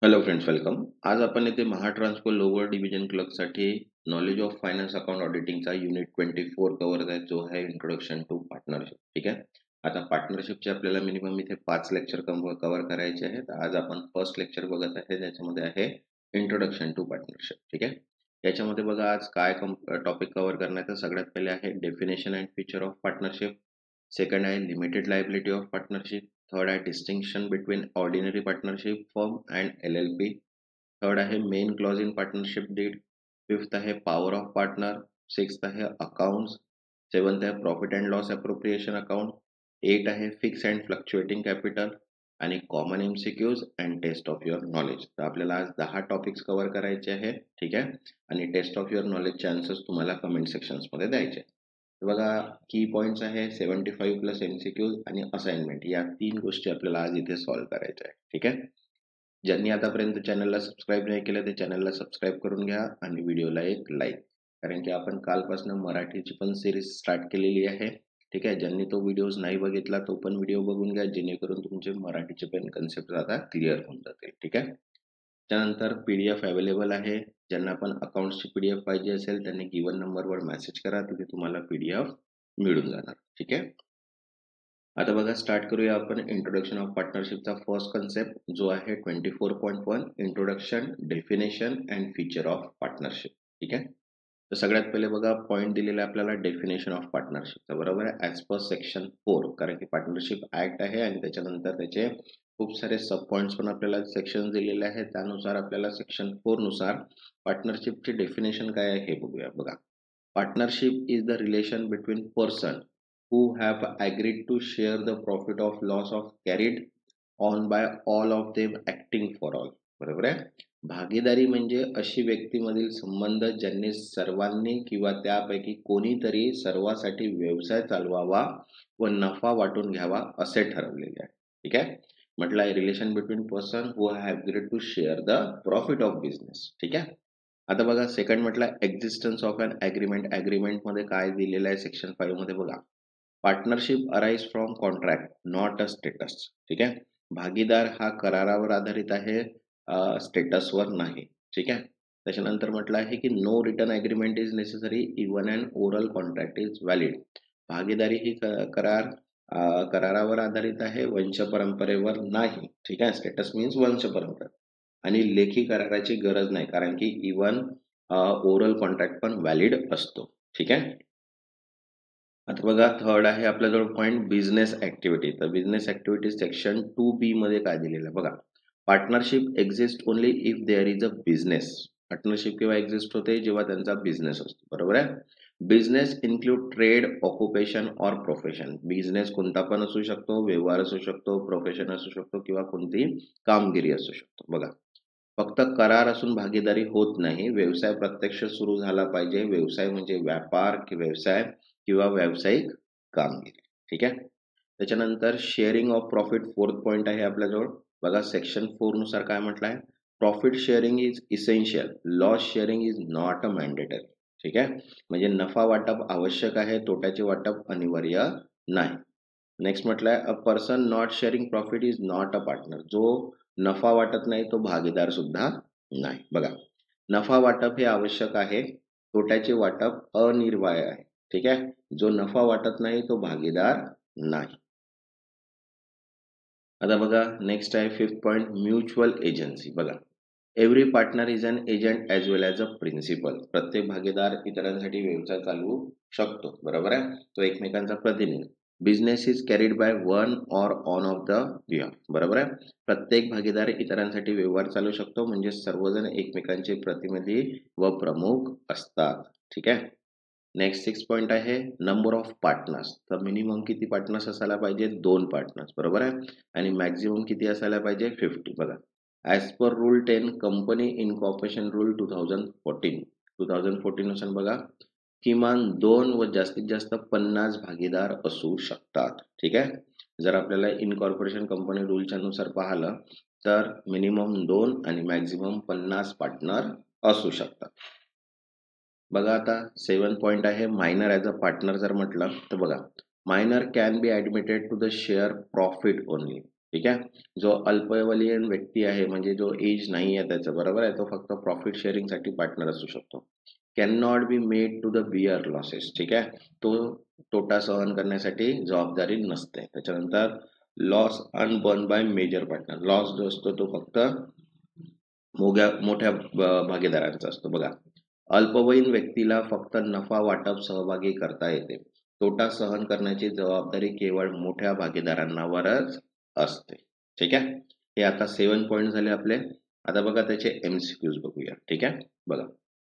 Hello friends, welcome. आज आपण इथे महाट्रान्सको लोअर डिव्हिजन क्लर्कसाठी नॉलेज ऑफ फायनान्स अकाउंट ऑडिटिंगचा युनिट 24 कव्हर आहे, जो आहे इंट्रोडक्शन टू पार्टनरशिप. ठीक आहे. आता पार्टनरशिपचे आपल्याला मिनिमम इथे 5 लेक्चर कव्हर करायचे आहेत. आज आपण फर्स्ट लेक्चर बघत आहे, ज्याच्यामध्ये आहे इंट्रोडक्शन टू पार्टनरशिप. ठीक आहे. याच्यामध्ये बघा आज काय टॉपिक कव्हर करण्याचं. सगळ्यात पहिले आहे definition and feature of partnership. Second आहे limited liability of partnership. Third आहे distinction between ordinary partnership firm and LLP. Third आहे main clause in partnership deed. Fifth आहे पॉवर ऑफ पार्टनर. सिक्स्थ आहे accounts. Seventh आहे profit and loss appropriation account. Eight आहे fix and fluctuating capital आणि common MCQs and test of your knowledge. तर आपल्याला आज 10 topics cover करायचे आहेत. ठीक आहे. आणि टेस्ट ऑफ युअर नॉलेजचे आन्सर्स तुम्हाला कमेंट सेक्शन्समध्ये द्यायचे. बघा, की पॉइंट्स आहे 75 प्लस MCQs आणि असाइनमेंट, या 3 गोष्टी आपल्याला आज इथे सॉल्व्ह करायच्या आहे. ठीक आहे. ज्यांनी आतापर्यंत चॅनलला सबस्क्राईब नाही केलं ते चॅनलला सबस्क्राईब करून घ्या आणि व्हिडिओला एक लाईक, कारण की आपण कालपासून मराठीची पण सिरीज स्टार्ट केलेली आहे. ठीक आहे. ज्यांनी तो व्हिडिओज नाही बघितला तो पण व्हिडिओ बघून घ्या, जेणेकरून तुमचे मराठीचे पण कन्सेप्ट आता क्लिअर होऊन जातील. ठीक आहे. त्यानंतर PDF अवेलेबल आहे. ज्यांना पण अकाउंट्सची PDF पाहिजे असेल त्यांनी गिवन नंबरवर मेसेज करा, तिथे तुम्हाला PDF मिळून जाणार. ठीक आहे. आता बघा, स्टार्ट करूया आपण इंट्रोडक्शन ऑफ पार्टनरशिपचा फर्स्ट कन्सेप्ट, जो आहे 24.1 introduction, definition and feature of partnership. ठीक आहे. तर सगळ्यात पहिले बघा, पॉईंट दिलेला आहे आपल्याला डेफिनेशन ऑफ पार्टनरशिपचा, बरोबर आहे, ॲज पर सेक्शन 4, कारण की पार्टनरशिप ऍक्ट आहे आणि त्याच्यानंतर त्याचे खूप सारे सब पॉईंट्स पण आपल्याला सेक्शन दिलेले आहेत. त्यानुसार आपल्याला सेक्शन 4 नुसार पार्टनरशिपचे डेफिनेशन काय आहे हे बघूया. बघा, partnership is the relation between person who have agreed to share the profit of loss of carried on by all of them acting for all. बरोबर आहे. भागीदारी म्हणजे अशी व्यक्तीमधील संबंध ज्यांनी सर्वांनी किंवा त्यापैकी कोणीतरी सर्वांसाठी व्यवसाय चालवावा व नफा वाटून घ्यावा असे ठरवलेले आहे. ठीक आहे. म्हटलं आहे relation between person who have agreed to share the profit of business. ठीक आहे. आता बघा, सेकंड म्हटलं existence of an agreement. Agreement मध्ये काय दिलेलं आहे सेक्शन 5 मध्ये बघा, partnership arise from contract not a status. ठीक आहे. भागीदार हा करारावर आधारित आहे, स्टेटसवर नाही. ठीक आहे. त्याच्यानंतर म्हटलं आहे की no return agreement is necessary even an oral contract is valid. भागीदारी ही करारावर आधारित आहे, वंश परंपरेवर नाही. ठीक आहे. स्टेटस मीन्स वंश परंपरा, आणि लेखी कराराची गरज नाही, कारण की इवन ओरल कॉन्ट्रॅक्ट पण व्हॅलिड असतो. ठीक आहे. आता बघा, थर्ड आहे आपल्याजवळ पॉईंट बिझनेस ऍक्टिव्हिटी. तर बिझनेस ऍक्टिव्हिटी सेक्शन 2B मध्ये काय दिलेलं आहे बघा, partnership exist only if there is a business. Partnership केव्हा एक्झिस्ट होते, जेव्हा त्यांचा बिझनेस असतो. बरोबर आहे. Business include trade, occupation or profession. Business कोणता पण असू शकतो, व्यवहार असू शकतो, प्रोफेशन असू शकतो किंवा कोणती कामगिरी असू शकतो. बघा, फक्त करार असून भागीदारी होत नाही, व्यवसाय प्रत्यक्ष सुरू झाला पाहिजे. व्यवसाय म्हणजे व्यापार की व्यवसाय किंवा व्यावसायिक कामगिरी. ठीक आहे. त्याच्यानंतर sharing of profit, fourth point आहे आपल्याजवळ. बघा, सेक्शन 4 नुसार काय म्हटलंय, profit sharing is essential, loss sharing is not a mandatory. ठीक आहे. म्हणजे नफा वाटप आवश्यक आहे, तोट्याचे वाटप अनिवार्य नाही. नेक्स्ट म्हटलंय, a person not sharing profit is not a partner. जो नफा वाटत नाही तो भागीदार सुद्धा नाही. बघा, नफा वाटप हे आवश्यक आहे, तोट्याचे वाटप अनिवार्य आहे. ठीक आहे. जो नफा वाटत नाही तो भागीदार नाही. आता बघा, नेक्स्ट आहे फिफ्थ पॉइंट, म्युच्युअल एजन्सी. बघा, every partner is an agent as well as a principal. प्रत्येक भागीदार इतरांसाठी व्यवसाय चालवू शकतो. बरोबर आहे. तो एकमेकांचा प्रतिनिधी. Business is carried by one or on off the behalf. बरोबर आहे. प्रत्येक भागीदार इतरांसाठी व्यवहार चालू शकतो, म्हणजे सर्वजण एकमेकांचे प्रतिनिधी व प्रमुख असतात. ठीक आहे. नेक्स्ट 6 पॉइंट आहे नंबर ऑफ पार्टनर्स. तर मिनिमम किती पार्टनर्स असायला पाहिजे, 2 पार्टनर्स. बरोबर आहे. आणि मॅक्झिमम किती असायला पाहिजे, 50. बघा, as per rule 10 company incorporation rule 2014 नुसार बघा, किमान 2 व जास्तीत जास्त 50 भागीदार असू शकतात. ठीक आहे. जर आपल्याला इनकॉर्पोरेशन कंपनी रूलच्या नुसार पाहिलं तर मिनिमम 2 आणि मॅक्झिमम 50 पार्टनर असू शकतात. बघा, आता 7 पॉइंट आहे मायनर ॲज अ पार्टनर. जर म्हटलं तर बघा, minor can be admitted to the share profit only. ठीक आहे. जो अल्पवयीन व्यक्ती आहे म्हणजे जो एज नाही आहे त्याचं, बरोबर आहे, तो फक्त प्रॉफिट शेअरिंग साठी पार्टनर असू शकतो. Can not be made to the bear losses, ठीक आहे, तो तोटा सहन करण्यासाठी जबाबदारी नसते. त्याच्यानंतर loss unborn by major partner, loss जो असतो तो फक्त मोठ्या भागीदारांचा असतो. बघा, अल्पवयीन व्यक्तीला फक्त नफा वाटप सहभागी करता येते, तोटा सहन करण्याची जबाबदारी केवळ मोठ्या भागीदारांवरच असते. ठीक आहे. हे आता 7 पॉइंट झाले आपले. आता बघा त्याचे MCQs बघूया. ठीक आहे. बघा,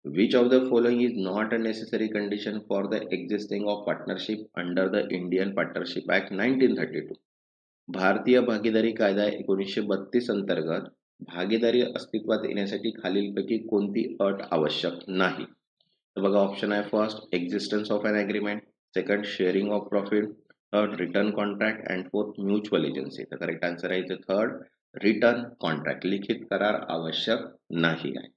which of the following is not a necessary condition for the existing of partnership under the Indian partnership act 1932. भारतीय भागीदारी कायदा 1932 अंतर्गत भागीदारी अस्तित्वात येण्यासाठी खालीलपैकी कोणती अट आवश्यक नाही? तर बघा, ऑप्शन आहे first existence of an agreement, second sharing of profit, third return contract and fourth mutual agency. तर करेक्ट आन्सर आहे इथे थर्ड, रिटर्न कॉन्ट्रॅक्ट, लिखित करार आवश्यक नाही आहे.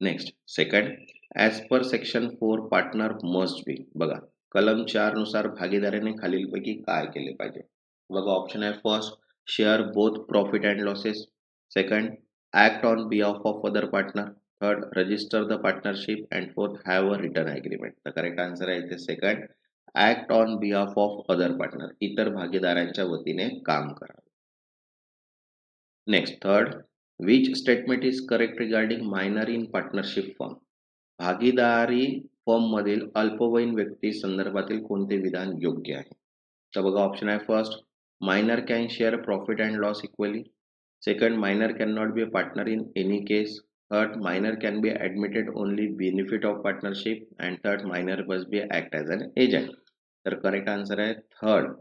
Next, second, as per section 4 partner must be. बघा, कलम 4 नुसार भागीदाराने खालीलपैकी काय केले पाहिजे? बघा, ऑप्शन आहे first, share both profit and losses, second, act on behalf of other partner, third, register the partnership and fourth, have a return agreement. तर करेक्ट आन्सर आहे इथे second, act on behalf of other partner, इतर भागीदारांच्या वतीने काम करा. Next, third, which statement is correct regarding minor in partnership firm? भागीदारी firm मधील अल्पवयीन व्यक्ती संदर्भातील कोणते विधान योग्य आहे? तर बघा, ऑप्शन आहे first, minor can share profit and loss equally, second, minor can not be a partner in any case, third, minor can be admitted only benefit of partnership, and third, minor must be act as an agent. तर correct answer आहे third,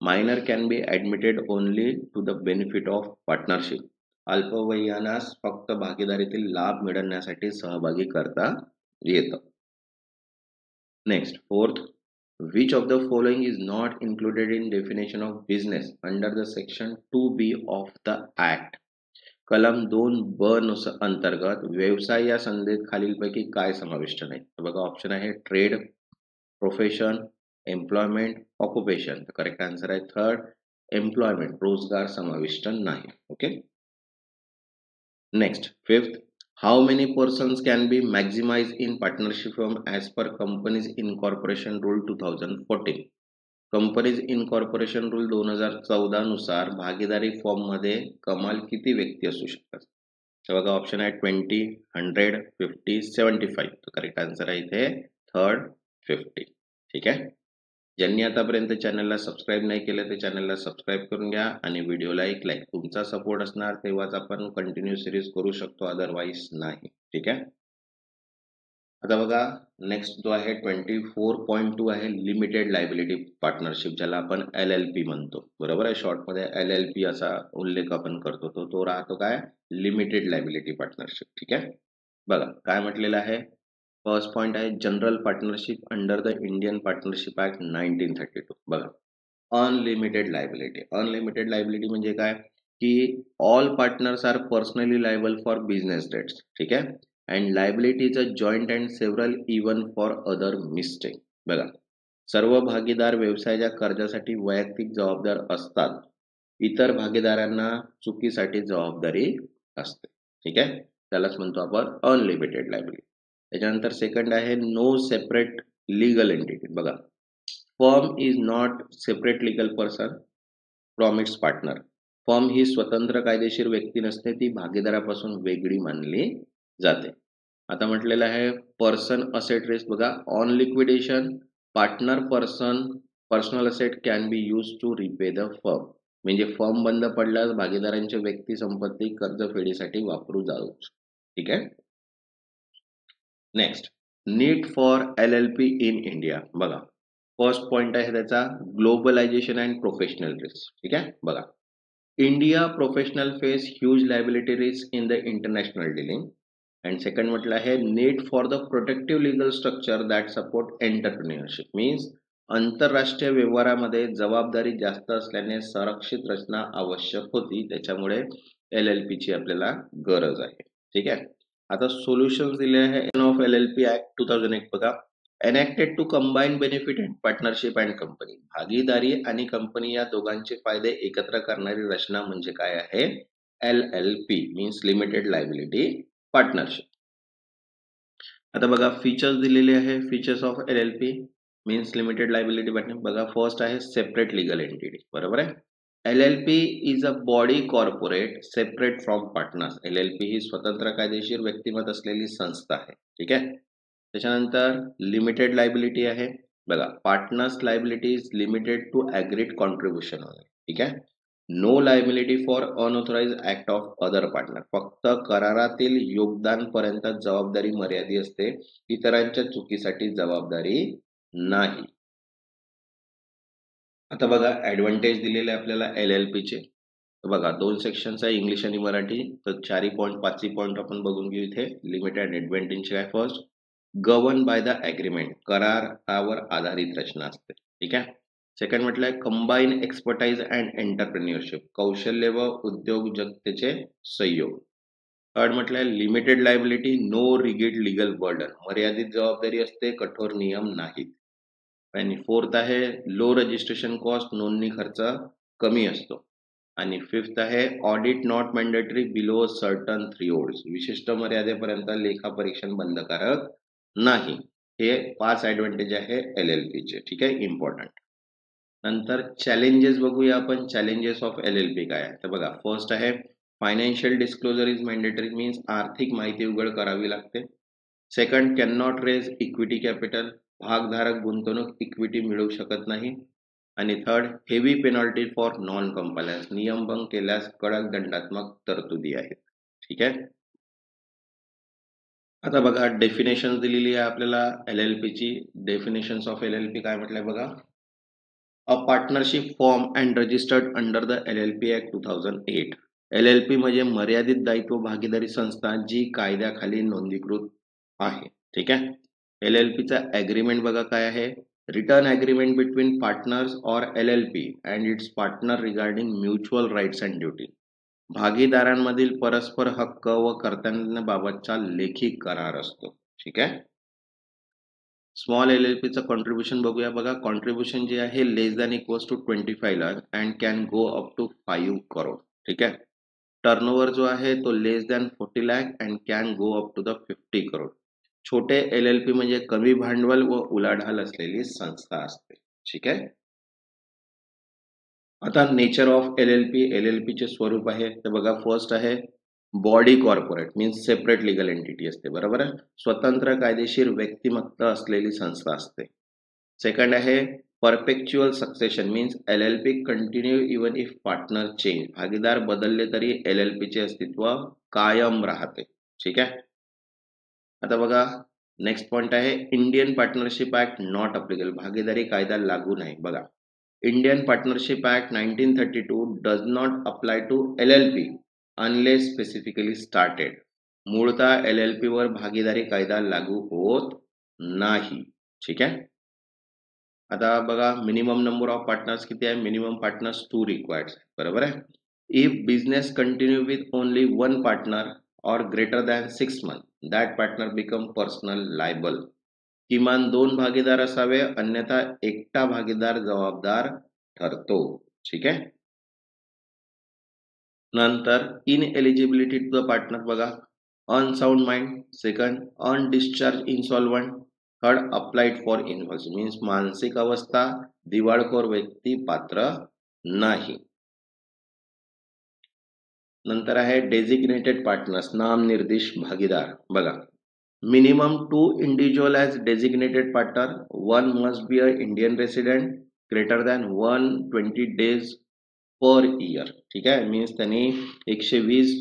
minor can be admitted only to the benefit of partnership. अल्पवयीनास फक्त भागीदारीतील लाभ मिळवण्यासाठी सहभागी करता येतं. Next, fourth, which of the following is not included in definition of business under the section 2B of the act? कलम 2B नुसार अंतर्गत व्यवसाय या संधीत खालीलपैकी काय समाविष्ट नाही? बघा, ऑप्शन आहे trade, profession, employment, occupation. Correct answer आहे थर्ड, एम्प्लॉयमेंट, रोजगार समाविष्ट नाही. Okay. Next, fifth, how many persons can be maximized in partnership firm as per Companies Incorporation Rule 2014? Companies Incorporation Rule 2014 नुसार भागीदारी फॉर्म मध्ये कमाल किती व्यक्ती असू शकतात? तर बघा, ऑप्शन आहे 20, 100, 50, 75. तर करेक्ट आन्सर आहे इथे थर्ड, 50. ठीक आहे. ज्यांनी आतापर्यंत चॅनलला सबस्क्राईब नाही केलं ते चॅनलला सबस्क्राईब करून घ्या आणि व्हिडिओला एक लाईक. तुमचा सपोर्ट असणार तेव्हाच आपण कंटिन्यू सिरीज करू शकतो, अदरवाईज नाही. ठीक आहे. आता बघा, नेक्स्ट जो आहे 24.2 आहे लिमिटेड लायबिलिटी पार्टनरशिप, ज्याला आपण LLP म्हणतो. बरोबर आहे, शॉर्ट मध्ये LLP असा उल्लेख आपण करतो. तो राहतो काय, लिमिटेड लायबिलिटी पार्टनरशिप. ठीक आहे. बघा काय म्हटलेलं आहे. फर्स्ट पॉइंट आहे general partnership under the Indian partnership act 1932. बघा, अनलिमिटेड लायबिलिटी. अनलिमिटेड लायबिलिटी म्हणजे काय, की all partners are personally liable for business debts. ठीक आहे. And liability is a joint and several even for other mistake. बघा, सर्व भागीदार व्यवसायाच्या कर्जासाठी वैयक्तिक जबाबदार असतात, इतर भागीदारांना चुकीसाठी जबाबदारी असते. ठीक आहे. त्यालाच म्हणतो आपण अनलिमिटेड लायबिलिटी. त्याच्यानंतर सेकंड आहे नो सेपरेट लीगल एंटिटी. बघा, firm is not separate legal person from its partner. Firm ही स्वतंत्र कायदेशीर व्यक्ती नसते, ती भागीदारापासून वेगळी मानली जाते. आता म्हटलेलं आहे पर्सन असेट रिस्क. बघा, on liquidation partner personal asset can be use to repay the firm. म्हणजे फर्म बंद पडल्यास भागीदारांची व्यक्ती संपत्ती कर्जफेडीसाठी वापरू जाऊ. ठीक आहे. Next, need for LLP in India. बघा, फर्स्ट पॉइंट आहे त्याचा ग्लोबलायझेशन अँड प्रोफेशनल रिस्क. ठीक आहे. बघा, India professional face huge liability risk in the international dealing. And second म्हटलं आहे need for the protective legal structure that support entrepreneurship. Means आंतरराष्ट्रीय व्यवहारामध्ये जबाबदारी जास्त असल्याने संरक्षित रचना आवश्यक होती, त्याच्यामुळे LLP ची आपल्याला गरज आहे. ठीक आहे. आता सोल्युशन दिले आहे ऑफ LLP ऍक्ट 2001. बघा, enacted to combine benefit and partnership and company, भागीदारी आणि कंपनी या दोघांचे फायदे एकत्र करणारी रचना म्हणजे काय आहे? LLP means limited liability partnership. आता बघा फीचर्स दिलेले आहे. Features of LLP means limited liability partner. बघा फर्स्ट आहे सेपरेट लीगल एंटिटी, बरोबर आहे. LLP is a body corporate separate from partners. LLP ही स्वतंत्र कायदेशीर व्यक्तिमत्व असलेली संस्था आहे, ठीक आहे. त्याच्यानंतर लिमिटेड लायबिलिटी आहे. बघा partners liability is limited to agreed contribution, ठीक आहे. No liability for unauthorise act of other partner. फक्त करारातील योगदानपर्यंत जबाबदारी मर्यादित असते, इतरांच्या चुकीसाठी जबाबदारी नाही. आता बघा ऍडव्हान्टेज दिलेले आपल्याला LLP चे. बघा 2 सेक्शन्स आहे, इंग्लिश आणि मराठी. तर 4 पॉईंट 5 पॉईंट आपण बघून घेऊ इथे. लिमिटेड ऍडव्हान्टेज काय? First, govern bye the agreement, करारावर आधारित रचना असते, ठीक आहे. सेकंड म्हटलंय कंबाईन एक्सपर्टाइज अँड एंटरप्रेन्युअरशिप, कौशल्य व उद्योजकतेचे सहयोग. थर्ड म्हटलंय limited liability, no rigid legal burden, मर्यादित जबाबदारी असते, कठोर नियम नाहीत. आणि फोर्थ आहे लो रजिस्ट्रेशन कॉस्ट, नोंदणी खर्च कमी असतो. आणि फिफ्थ आहे audit not mandatory below certain thresholds, विशिष्ट मर्यादेपर्यंत लेखा परीक्षण बंधकारक नाही. हे 5 ऍडव्हान्टेज आहे LLP चे, ठीक आहे, इम्पॉर्टंट. नंतर चॅलेंजेस बघूया आपण. चॅलेंजेस ऑफ LLP काय आहे? तर बघा फर्स्ट आहे financial disclosure is mandatory, means आर्थिक माहिती उघड करावी लागते. Second, can not raise equity capital, भागधारक गुंतवणूक इक्विटी मिळवू शकत नाही. आणि third, heavy penalty for non compliance, नियमभंग केल्यास कडक दंडात्मक तरतुदी आहेत, ठीक आहे. आता बघा डेफिनेशन दिलेली आहे आपल्याला LLP ची. डेफिनेशन्स ऑफ LLP काय म्हटलंय बघा. A partnership firm and registered under the LLP act 2008. LLP म्हणजे मर्यादित दायित्व भागीदारी संस्था जी कायद्याखाली नोंदणीकृत आहे, ठीक आहे. LLP चा ऍग्रीमेंट बघा काय आहे. रिटर्न ऍग्रीमेंट बिटवीन पार्टनर्स और LLP and its partner regarding mutual rights and duty, भागीदारांमधील परस्पर हक्क व कर्तव्यांबाबतचा लेखी करार असतो, ठीक आहे. स्मॉल LLP चं कॉन्ट्रीब्युशन बघूया. बघा कॉन्ट्रीब्युशन जे आहे less than equals to 25 lakh and can go up to 5 crore, ठीक आहे. टर्नओव्हर जो आहे तो less than 40 lakh and can go up to the 50 crore. छोटे LLP म्हणजे कमी भांडवल व उलाढाल असलेली संस्था असते, ठीक आहे. आता नेचर ऑफ LLP चे स्वरूप आहे. तर बघा फर्स्ट आहे body corporate, means separate legal entity असते, बरोबर आहे. स्वतंत्र कायदेशीर व्यक्तिमत्व असलेली संस्था असते. सेकंड आहे perpetual succession, means LLP continue even if partner change, भागीदार बदलले तरी LLP चे अस्तित्व कायम राहते, ठीक आहे. आता बघा नेक्स्ट पॉइंट आहे Indian partnership act not applicable, भागीदारी कायदा लागू नाही. बघा Indian partnership act 1932 does not apply to LLP unless specifically started. मूळतः LLP वर भागीदारी कायदा लागू होत नाही, ठीक आहे. आता बघा मिनिमम नंबर ऑफ पार्टनर्स किती आहे. मिनिमम पार्टनर्स 2 रिक्वायर्ड, बरोबर आहे. If business continue with only 1 partner और greater than 6 month that partner become personal liable. किमान 2 भागीदार असावे, अन्यथा एकटा भागीदार जबाबदार ठरतो, ठीक आहे. नंतर इनएलिजिबिलिटी टू द पार्टनर बघा unsound mind. Second undischarge insolvent. Third applied for involves, means मानसिक अवस्था, दिवाळखोर व्यक्ती पात्र नाही. नंतर आहे डेझिग्नेटेड पार्टनर्स, नाम निर्दिष्ट भागीदार. बघा minimum 2 individual as designated partner, 1 must be a Indian resident, greater than 120 days per year, ठीक आहे. मीन्स त्यांनी 120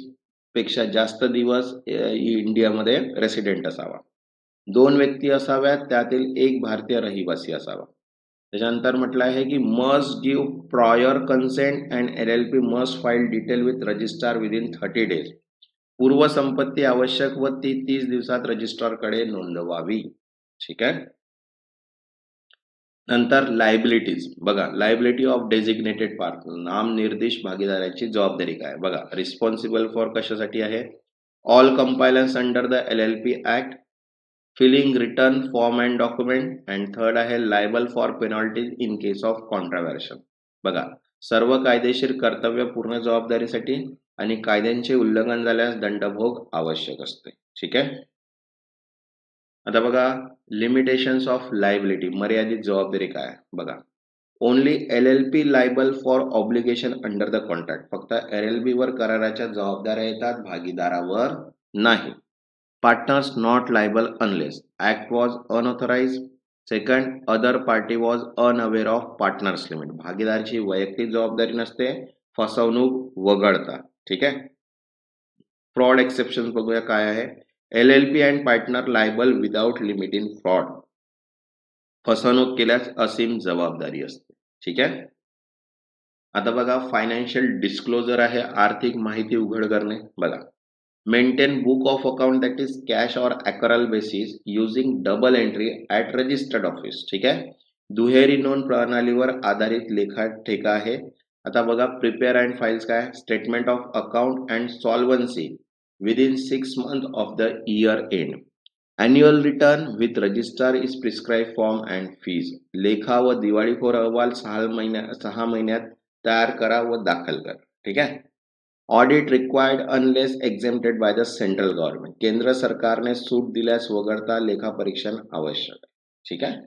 पेक्षा जास्त दिवस इंडियामध्ये रेसिडेंट असावा. 2 व्यक्ती असाव्यात, त्यातील एक भारतीय रहिवासी असावा. त्याच्यानंतर म्हटलं आहे की must give prior consent and LLP must file detail with registrar within 30 days. पूर्व संपत्ती आवश्यक व ती 30 दिवसात रजिस्ट्रारकडे नोंदवावी, ठीक आहे. नंतर लायबिलिटीज बघा लायबिलिटी ऑफ डेझिग्नेटेड पार्टनर, नाम निर्दिष्ट भागीदाराची जबाबदारी काय. बघा रिस्पॉन्सिबल फॉर कशासाठी आहे. All compliance under the LLP act, filing return form and document, and third आहे liable for penalties in case of contravention. बघा, सर्व कायदेशीर कर्तव्य पूर्ण जबाबदारीसाठी आणि कायद्यांचे उल्लंघन झाल्यास दंडभोग आवश्यक असते. ठीक आहे. आता बघा, लिमिटेशन्स ऑफ लायबिलिटी, मर्यादित जबाबदारी काय आहे बघा. Only LLP liable for obligation under the contract. फक्त LLP वर कराराच्या जबाबदाऱ्या येतात, भागीदारावर नाही. Partners not liable unless act was unauthorised. Second, other party was unaware of partners limit. भागीदाराची वैयक्तिक जबाबदारी नसते फसवणूक वगळता. ठीक आहे. फ्रॉड एक्सेप्शन बघूया काय आहे. LLP and partner liable without limit in fraud. फसवणूक केल्यास असीम जबाबदारी असते. ठीक आहे. आता बघा, फायनान्शियल डिस्क्लोजर आहे, आर्थिक माहिती उघड करणे. बघा, maintain book of account that is cash और accrual basis using double entry at registered office. ठीक आहे. दुहेरी नोंद प्रणालीवर आधारित लेखा ठेका आहे. आता बघा, प्रिपेअर अँड फाइल्स काय, statement of account and solvency within 6 months of the year end. Annual return with register is prescribe form and fees. लेखा व दिवाळीखोर अहवाल 6 महिन्यात तयार करा व दाखल करा. ठीक आहे. Audit required unless exempted by the central government. केंद्र सरकारने सूट दिल्यास वगळता लेखा परीक्षण आवश्यक आहे. ठीक आहे.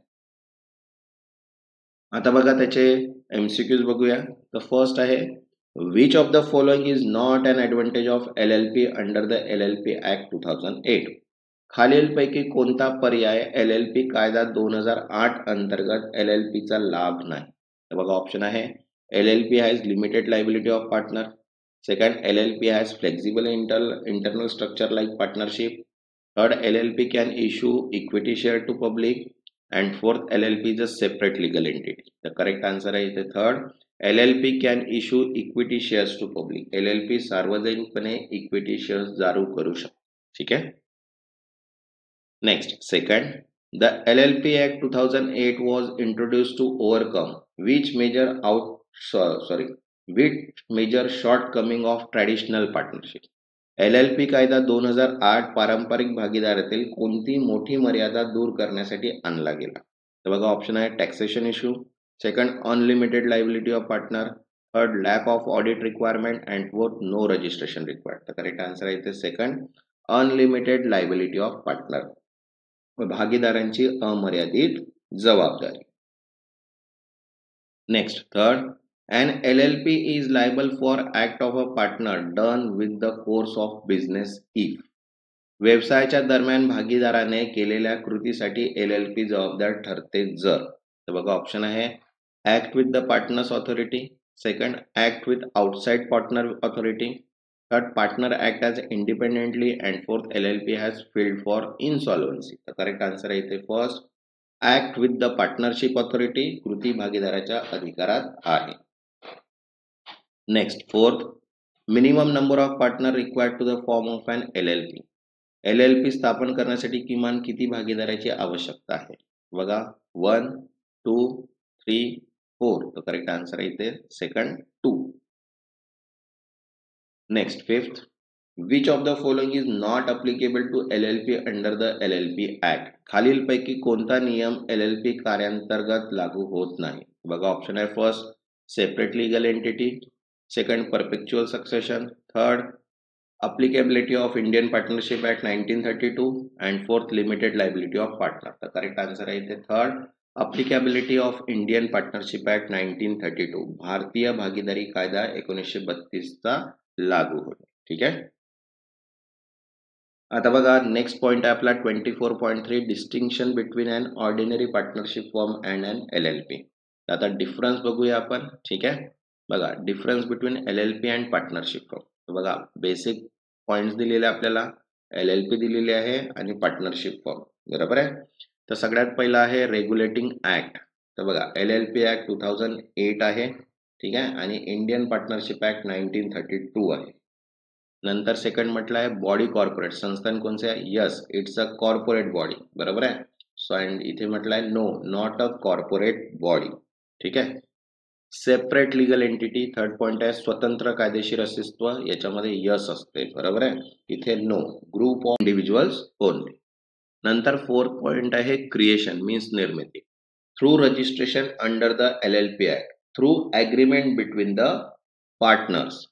आता बघा, त्याचे MCQs बघूया. तर फर्स्ट आहे, which of the following is not an advantage of LLP under the LLP act 2008. खालीलपैकी कोणता पर्याय LLP कायदा 2008 अंतर्गत LLP चा लाभ नाही. तर बघा, ऑप्शन आहे LLP has limited liability of partner. Second, LLP has flexible internal structure like partnership. Third, LLP can issue equity share to public. And fourth, LLP is a separate legal entity. The correct answer आहे इथे third, LLP can issue equity shares to public. LLP सार्वजनिकपणे equity shares जारी करू शकते. ठीक आहे. Next, second, the LLP Act 2008 was introduced to overcome which major shortcoming of traditional partnership. LLP कायदा 2008 पारंपरिक भागीदारीतील कोणती मोठी मर्यादा दूर करण्यासाठी आणला गेला. तर बघा, ऑप्शन आहे taxation issue. Second, unlimited liability of partner. Third, lack of audit requirement. And fourth, no registration required. तर करेक्ट आन्सर आहे इथे second, unlimited liability of partner, भागीदारांची अमर्यादित जबाबदारी. Next, third, an LLP is liable for act of a partner done with the course of business if. व्यवसायाच्या दरम्यान भागीदाराने केलेल्या कृतीसाठी LLP जबाबदार ठरते जर. तर बघा, ऑप्शन आहे act with the partners authority. Second, act with outside partner authority. Third, partner act as independently. And fourth, LLP has filed for insolvency. तर करेक्ट आन्सर आहे इथे first, act with the partnership authority. कृती भागीदाराच्या अधिकारात आहे. Next, fourth, minimum number of partner required to the form of an LLP. LLP स्थापन करण्यासाठी किमान किती भागीदाराची आवश्यकता आहे. बघा, 1, 2, 3, 4. तर करेक्ट आन्सर आहे इथे second, 2. Next, fifth, which of the following is not applicable to LLP under the LLP act. खालीलपैकी कोणता नियम LLP कार्यांतर्गत लागू होत नाही. बघा, ऑप्शन आहे first, separate legal entity. Second, perpetual succession. Third, applicability of Indian Partnership Act 1932. And fourth, limited liability of partner. The correct answer is the third, applicability of Indian Partnership Act 1932. भारतीय भागीदारी कायदा 1932 चा लागू होतो. ठीक आहे. आता बघा, नेक्स्ट पॉइंट आहे आपला 24.3, distinction between an ordinary partnership firm and an LLP. आता डिफरन्स बघूया आपण. ठीक आहे. बघा, difference between LLP and partnership firm. बघा, बेसिक पॉइंट्स दिलेले आपल्याला, LLP दिलेली आहे आणि पार्टनरशिप फॉर्म. बरोबर आहे. तर सगळ्यात पहिला आहे रेग्युलेटिंग ऍक्ट. तर बघा, LLP ऍक्ट 2008 आहे. ठीक आहे. आणि इंडियन पार्टनरशिप ऍक्ट 1932 आहे. नंतर सेकंड म्हटलं आहे बॉडी कॉर्पोरेट. संस्थान कोणते आहे. Yes, it's a corporate body. बरोबर आहे. सो अँड इथे म्हटलं आहे no, not a corporate body. ठीक आहे. Separate legal entity. Third point आहे स्वतंत्र कायदेशीर अस्तित्व. याच्यामध्ये यस असते. बरोबर आहे. इथे no, group of individuals only. नंतर 4 पॉइंट आहे क्रिएशन मीन्स निर्मिती. Through registration under the LLP act, through agreement between the partners.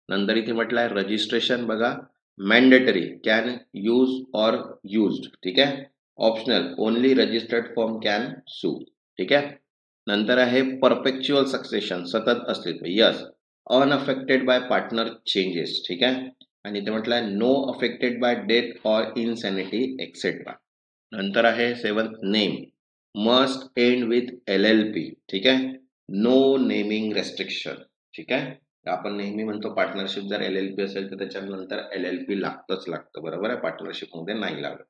नंतर इथे म्हटलं आहे रजिस्ट्रेशन बघा, mandatory, can use or used, ठीक आहे. Optional, only registered firm can sue, ठीक आहे. नंतर आहे परपेच्युअल सक्सेशन, सतत अस्तित्व, yes. Unaffected by partner changes, ठीक आहे. आणि ते म्हटलं आहे no affected by death or इनसॅनिटी etcetera. नंतर आहे 7th name must end with LLP, ठीक आहे. नो नेमिंग रेस्ट्रिक्शन, ठीक आहे. आपण नेहमी म्हणतो पार्टनरशिप जर LLP असेल तर त्याच्यानंतर LLP लागतच लागतं, बरोबर आहे, पार्टनरशिप मध्ये नाही लागत.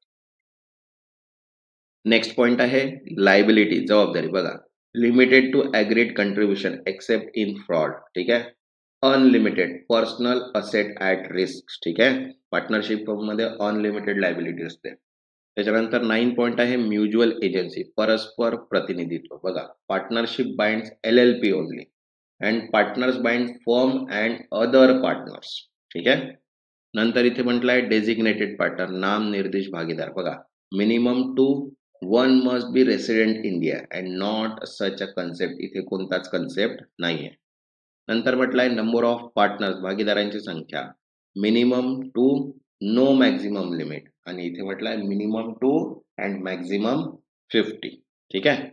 नेक्स्ट पॉइंट आहे लायबिलिटी, जबाबदारी बघा, limited to agreed contribution except in fraud, ठीक आहे. Unlimited personal asset at risk, ठीक आहे. पार्टनरशिप मध्ये अनलिमिटेड लायबिलिटी असते. त्याच्यानंतर 9 पॉइंट आहे म्युच्युअल एजन्सी, परस्पर प्रतिनिधित्व बघा, partnership binds LLP only and partners bind firm and other partners, ठीक आहे. नंतर इथे म्हटलं आहे डेझिग्नेटेड पार्टनर, नाम निर्देश भागीदार बघा, minimum 2, 1 must be resident India and not such a concept, इथे कोणताच कन्सेप्ट नाही आहे. नंतर म्हटलं आहे नंबर ऑफ पार्टनर्स, भागीदारांची संख्या, मिनिमम 2, नो मॅक्झिमम लिमिट, आणि इथे म्हटलं आहे मिनिमम 2 अँड मॅक्झिमम 50, ठीक आहे.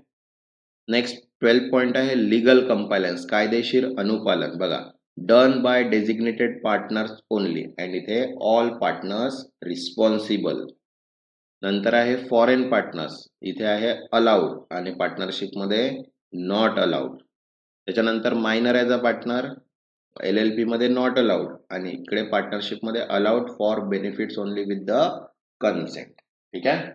नेक्स्ट 12 पॉइंट आहे लीगल कंपायलन्स, कायदेशीर अनुपालन बघा, done by designated partners only and इथे ऑल पार्टनर्स रिस्पॉन्सिबल. नंतर आहे फॉरेन पार्टनर्स, इथे आहे अलाउड आणि पार्टनरशिप मध्ये नॉट अलाउड. त्याच्यानंतर minor as a partner LLP मध्ये नॉट अलाउड आणि इकडे पार्टनरशिप मध्ये allowed for benefits only with the consent, ठीक आहे.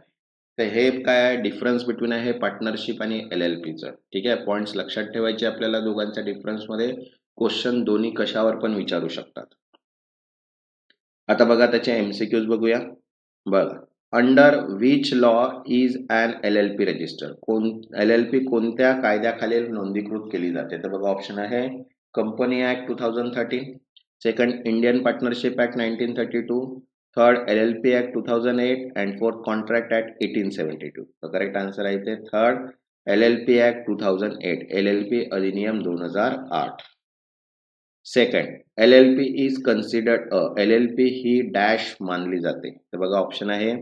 तर हे काय डिफरन्स बिटवीन आहे पार्टनरशिप आणि LLPचं, ठीक आहे. पॉइंट्स लक्षात ठेवायचे आपल्याला दोघांच्या डिफरन्स मध्ये, क्वेश्चन दोन्ही कशावर पण विचारू शकतात. आता बघा त्याचे MCQs बघूया. बघा, under which law is an LLP register, LLP कोणत्या कायद्याखाली नोंदणीकृत केली जाते, तर बघा ऑप्शन आहे company act 2013, second Indian partnership act 1932, third LLP act 2008 and fourth contract act 1872. तर करेक्ट आन्सर आहे इथे थर्ड LLP ऍक्ट 2008, LLP अधिनियम 2008. Second, LLP is considered LLP ही डॅश मानली जाते, तर बघा ऑप्शन आहे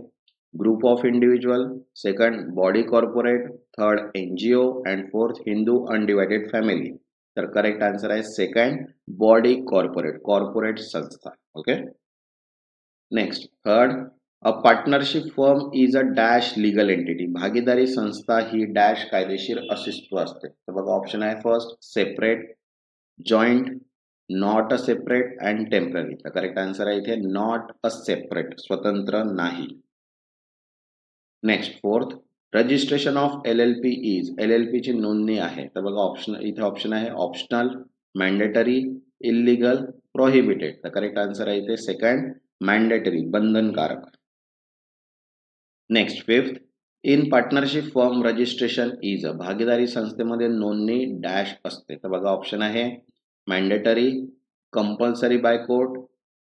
group of individual, second body corporate, third NGO and fourth Hindu undivided family. तर करेक्ट आन्सर आहे सेकंड बॉडी कॉर्पोरेट, कॉर्पोरेट संस्था, okay. Next third, a partnership firm is a dash legal entity, भागीदारी संस्था ही डॅश कायदेशीर अस्तित्व असते, तर बघा ऑप्शन आहे first separate, joint, not a separate and temporary. तर करेक्ट आन्सर आहे इथे नॉट अ सेपरेट, स्वतंत्र नाही. Next fourth, registration of LLP is, LLP ची नोंदणी आहे, तर बघा ऑप्शन इथे ऑप्शन आहे ऑप्शनल, मॅन्डेटरी, इलिगल, प्रोहिबिटेड. तर करेक्ट आन्सर आहे इथे सेकंड मॅन्डेटरी, बंधनकारक. Next fifth, in partnership firm registration is, भागीदारी संस्थेमध्ये नोंदणी डॅश असते, तर बघा ऑप्शन आहे mandatory, compulsory by court,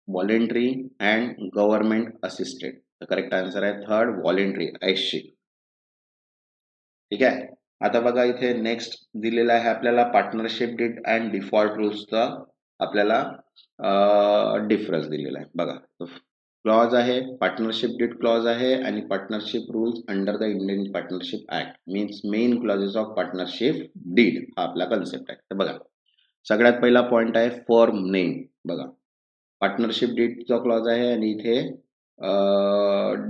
voluntary and government assisted. तर करेक्ट आन्सर आहे थर्ड व्हॉलेंटरी, ऐच्छिक, ठीक आहे. आता बघा इथे नेक्स्ट दिलेला आहे आपल्याला पार्टनरशिप डीड अँड डिफॉल्ट रूल्सचा आपल्याला डिफरन्स दिलेला आहे बघा. क्लॉज आहे पार्टनरशिप डीड क्लॉज आहे आणि partnership rules under the Indian partnership act means main clauses of partnership deed हा आपला कन्सेप्ट आहे. तर बघा सगळ्यात पहिला पॉइंट आहे फर्म नेम, बघा पार्टनरशिप डीडचा क्लॉज आहे आणि इथे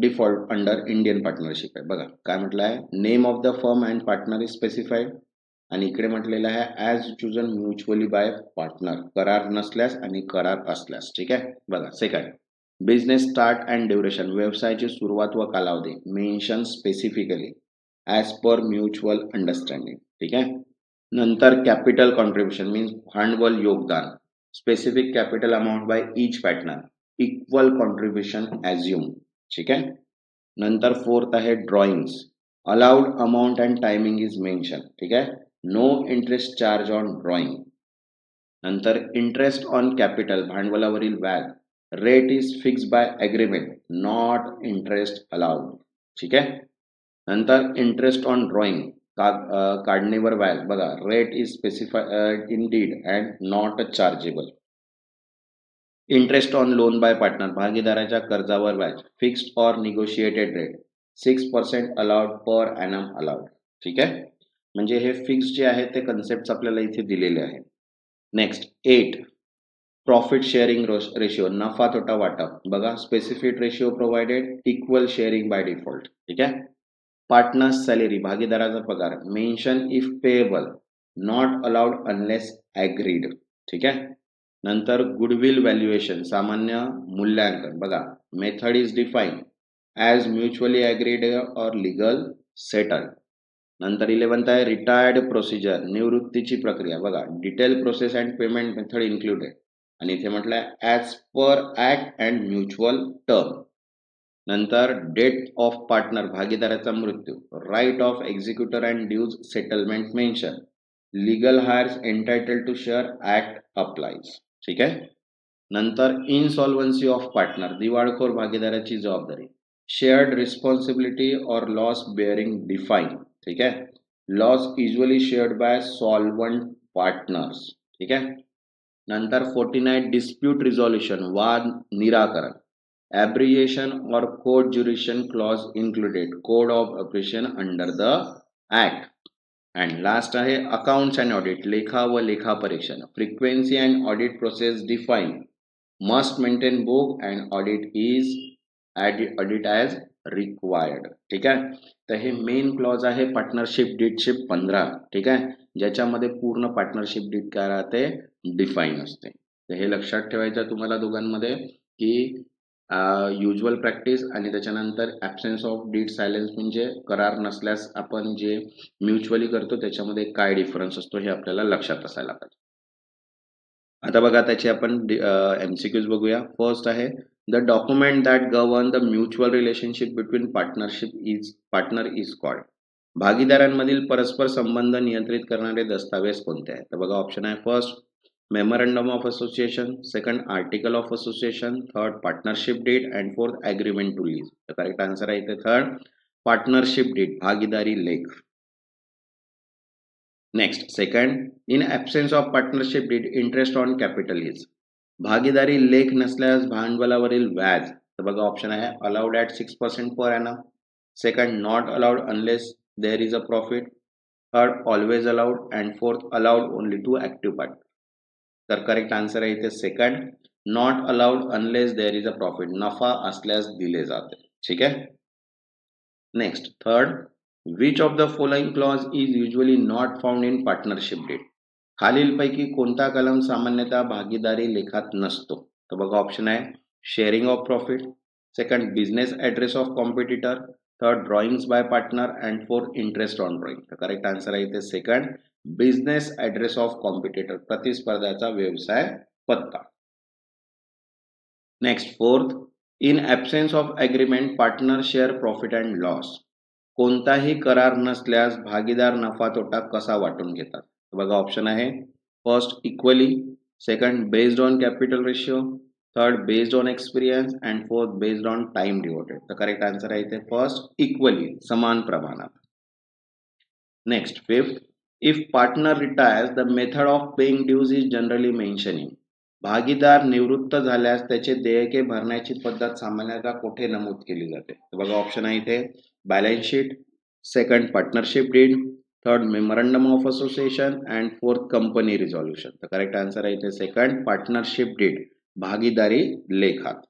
डिफॉल्ट अंडर इंडियन पार्टनरशिप आहे. बघा काय म्हटलं आहे, name of the firm and partner is specified आणि इकडे म्हटलेलं आहे as chosen mutually bye partner, करार नसल्यास आणि करार असल्यास, ठीक आहे. बघा second, business start and duration, व्यवसायाची सुरुवात व कालावधी mention specifically as per mutual understanding, ठीक आहे. नंतर कॅपिटल कॉन्ट्रीब्युशन मीन्स भांडवल योगदान, specific capital amount by each partner, equal contribution assume, ठीक आहे. नंतर फोर्थ आहे drawings, allowed amount and timing is mention, ठीक आहे. No interest charge on drawing. नंतर इंटरेस्ट ऑन कॅपिटल, भांडवलावरील व्याज, rate is fixed by agreement, not interest allowed. ठीक आहे. नंतर इंटरेस्ट ऑन ड्रॉइंग काढणीवर व्याज बघा, rate is specified in deed and not chargeable. Interest on loan by partner भागीदाराच्या कर्जावर व्याज fixed or negotiated rate 6% allowed per annum allowed. ठीक आहे, म्हणजे हे फिक्स जे आहे ते कन्सेप्ट आपल्याला इथे दिलेले आहे. नेक्स्ट 8 प्रॉफिट शेअरिंग रेशिओ नफा तोटा वाटप बघा, specific ratio provided equal sharing by default. ठीक आहे. पार्टनर्स सॅलरी भागीदाराचा पगार mention if payable not allowed unless agreed. ठीक आहे. नंतर गुडविल व्हॅल्युएशन सामान्य मूल्यांकन बघा, method is define as mutually agreed or legal settle. नंतर 11th आहे रिटायर्ड प्रोसिजर निवृत्तीची प्रक्रिया बघा, detail process and payment method included. आणि इथे म्हटलंय as per act and mutual term. नंतर डेथ ऑफ पार्टनर भागीदाराचा मृत्यू right of executor and dues settlement mention legal heirs entitled to share act applies. ठीक आहे. नंतर इनसॉल्वन्सी ऑफ पार्टनर दिवाळखोर भागीदाराची जबाबदारी शेअर्ड रिस्पॉन्सिबिलिटी और लॉस बेअरिंग डिफाईन. ठीक आहे. Loss usually shared by solvent partners. ठीक आहे. नंतर 49 डिस्प्यूट रिझॉल्युशन वाद निराकरण ॲब्रिएशन और court jurisdiction clause included code of operation under the act. And last आहे अकाउंट्स अँड ऑडिट लेखा व लेखा परीक्षण frequency and audit process define must maintain book and audit as required. ठीक आहे. तर हे मेन क्लॉज आहे पार्टनरशिप डीडशिप 15. ठीक आहे, ज्याच्यामध्ये पूर्ण पार्टनरशिप डीड काय राहते डिफाईन असते. तर हे लक्षात ठेवायचं तुम्हाला दोघांमध्ये की युज्युअल प्रॅक्टिस आणि त्याच्यानंतर ॲब्सेन्स ऑफ डीड सायलेन्स म्हणजे करार नसल्यास आपण जे म्युच्युअली करतो त्याच्यामध्ये काय डिफरन्स असतो हे आपल्याला लक्षात असायला पाहिजे. आता बघा त्याचे आपण MCQs बघूया. फर्स्ट आहे the document that govern the mutual relationship between partner is called. भागीदारांमधील परस्पर संबंध नियंत्रित करणारे दस्तावेज कोणते आहेत? तर बघा ऑप्शन आहे first memorandum of association, second article of association, third partnership deed and fourth agreement to lease. तर करेक्ट आन्सर आहे इथे थर्ड पार्टनरशिप डीड भागीदारी लेख. Next second in absence of partnership deed interest on capital is. भागीदारी लेख नसल्यास भांडवलावरील व्याज. तर बघा ऑप्शन आहे allowed at 6% per annum, second not allowed unless there is a profit, third always allowed and fourth allowed only to active partner. तर correct answer आहे इथे second not allowed unless there is a profit नफा असल्यास दिले जाते. ठीक आहे. Next third which of the following clause is usually not found in partnership deed. खालीलपैकी कोणता कलम सामान्यतः भागीदारी लेखात नसतो? तर बघा ऑप्शन आहे sharing of profit, second business address of competitor, third drawings by partner and fourth interest on drawing. तर करेक्ट आन्सर आहे इथे second business address of competitor प्रतिस्पर्ध्याचा व्यवसाय पत्ता. Next fourth in absence of agreement partner share profit and loss. कोणताही करार नसल्यास भागीदार नफा तोटा कसा वाटून घेतात? बघा ऑप्शन आहे first equally, second based on capital ratio, third based on experience and fourth based on time devoted. तर करेक्ट आन्सर आहे इथे फर्स्ट इक्वली समान प्रमाणात. Next fifth if partner retires the method of paying dues is generally mentioning. भागीदार निवृत्त झाल्यास त्याचे देयके भरण्याची पद्धत सामान्यतः कुठे नमूद केली जाते? तर बघा ऑप्शन आहे इथे balance sheet, second partnership deed, third memorandum of association and fourth company resolution. तर करेक्ट आन्सर आहे इथे सेकंड पार्टनरशिप डीड भागीदारी लेखात.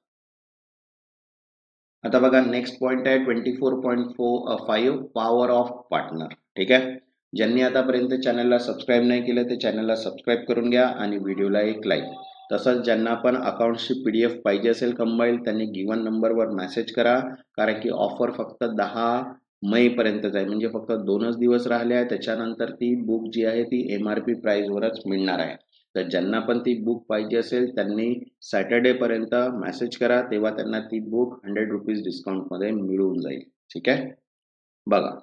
आता बघा नेक्स्ट पॉइंट आहे 24.5 पॉवर ऑफ पार्टनर. ठीक आहे, ज्यांनी आतापर्यंत चॅनलला सबस्क्राईब नाही केलं ते चॅनलला सबस्क्राईब करून घ्या आणि व्हिडिओला एक लाईक. तसंच ज्यांना पण अकाउंटची PDF पाहिजे असेल कंबाईन त्यांनी गिवन नंबरवर मेसेज करा, कारण की ऑफर फक्त 10 मे पर्यंतच आहे, म्हणजे फक्त 2च दिवस राहिले आहे. त्याच्यानंतर ती बुक जी आहे ती MRP प्राइसवरच मिळणार आहे. तर ज्यांना पण ती बुक पाहिजे असेल त्यांनी सॅटर्डे पर्यंत मेसेज करा, तेव्हा त्यांना ती बुक 100 रुपीज डिस्काउंटमध्ये मिळून जाईल. ठीक आहे. बघा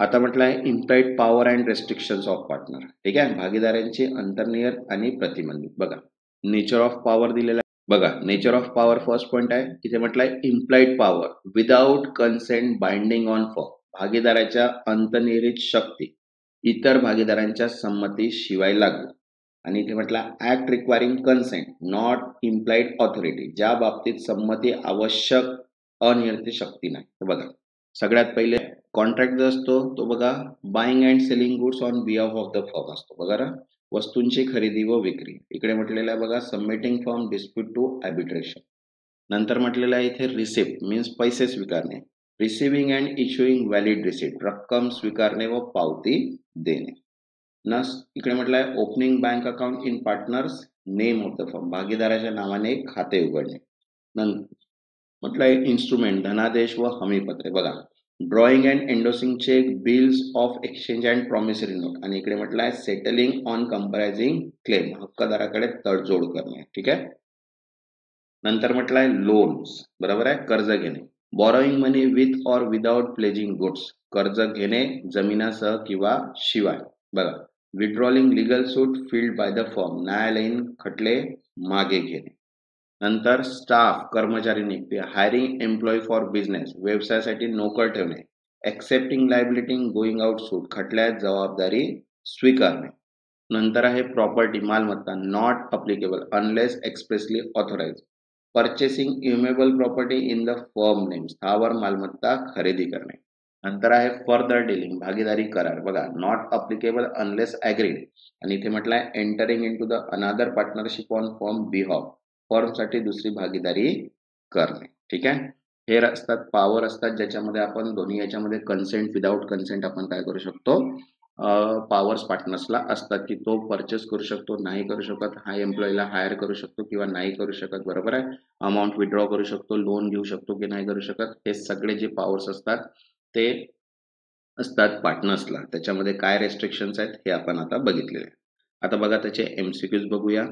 आता म्हटलं आहे implied power and restrictions of partner. ठीक आहे, भागीदारांची अंतर्निहित आणि प्रतिबंधित. बघा नेचर ऑफ पॉवर दिलेला बघा, nature of power first point आहे. इथे म्हटलंय implied power without consent binding on firm. भागीदाराच्या अंतर्निहित शक्ती इतर भागीदारांच्या संमतीशिवाय लागू. आणि इथे म्हटलं act requiring consent not implied authority. ज्या बाबतीत संमती आवश्यक अनिर्णित शक्ती नाही. तर बघा, सगळ्यात पहिले कॉन्ट्रॅक्ट जो असतो तो बघा buying and selling goods on behalf of the firm असतो. बघा ना, वस्तूंची खरेदी व विक्री. इकडे म्हटलेलं आहे बघा submitting from dispute to arbitration. नंतर म्हटलेलं आहे इथे रिसिप्ट मीन्स पैसे स्वीकारणे. Receiving and issuing valid receipt रक्कम स्वीकारणे व पावती देणे. इकडे म्हटलं आहे opening bank account in partners name of the firm. भागीदाराच्या नावाने खाते उघडणे. म्हटलंय इन्स्ट्रुमेंट धनादेश व हमीपत्रे. बघा drawing and endorsing cheque bills of exchange and promissory note. आणि इकडे म्हटलं आहे सेटलिंग ऑन कंपॅरायझिंग क्लेम. हक्कदाराकडे तडजोड करणे. ठीक आहे. नंतर म्हटलं आहे लोन्स. बरोबर आहे, कर्ज घेणे. Borrowing money with or without pledging goods. कर्ज घेणे जमिनासह किंवा शिवाय. बघा withdrawing legal suit filed by the firm. न्यायालयीन खटले मागे घेणे. नंतर स्टाफ कर्मचारी नियुक्ती. Hiring employee for business. व्यवसायासाठी नोकर ठेवणे. Accepting liability going out suit. खटल्यात जबाबदारी स्वीकारणे. नंतर आहे प्रॉपर्टी मालमत्ता not applicable unless expressly authorise. Purchasing immovable property in the firm name. स्थावर मालमत्ता खरेदी करणे. नंतर आहे फर्दर डिलिंग भागीदारी करार. बघा नॉट अप्लिकेबल अनलेस ॲग्रीड. आणि इथे म्हटलं आहे entering in to the another partnership on firm behalf. फर्मसाठी दुसरी भागीदारी करणे. ठीक आहे. हे असतात पॉवर असतात ज्याच्यामध्ये आपण दोन्ही याच्यामध्ये कन्सेंट विदाउट कन्सेंट आपण काय करू शकतो, पॉवर्स पार्टनर्सला असतात की तो परचेस करू शकतो, नाही करू शकत. हा एम्प्लॉईला हायर करू शकतो किंवा नाही करू शकत. बरोबर आहे. अमाऊंट विड्रॉ करू शकतो, लोन घेऊ शकतो की नाही करू शकत. हे सगळे जे पॉवर्स असतात ते असतात पार्टनर्सला. त्याच्यामध्ये काय रेस्ट्रिक्शन्स आहेत हे आपण आता बघितलेले. आता बघा त्याचे एमसीक्यूज बघूया.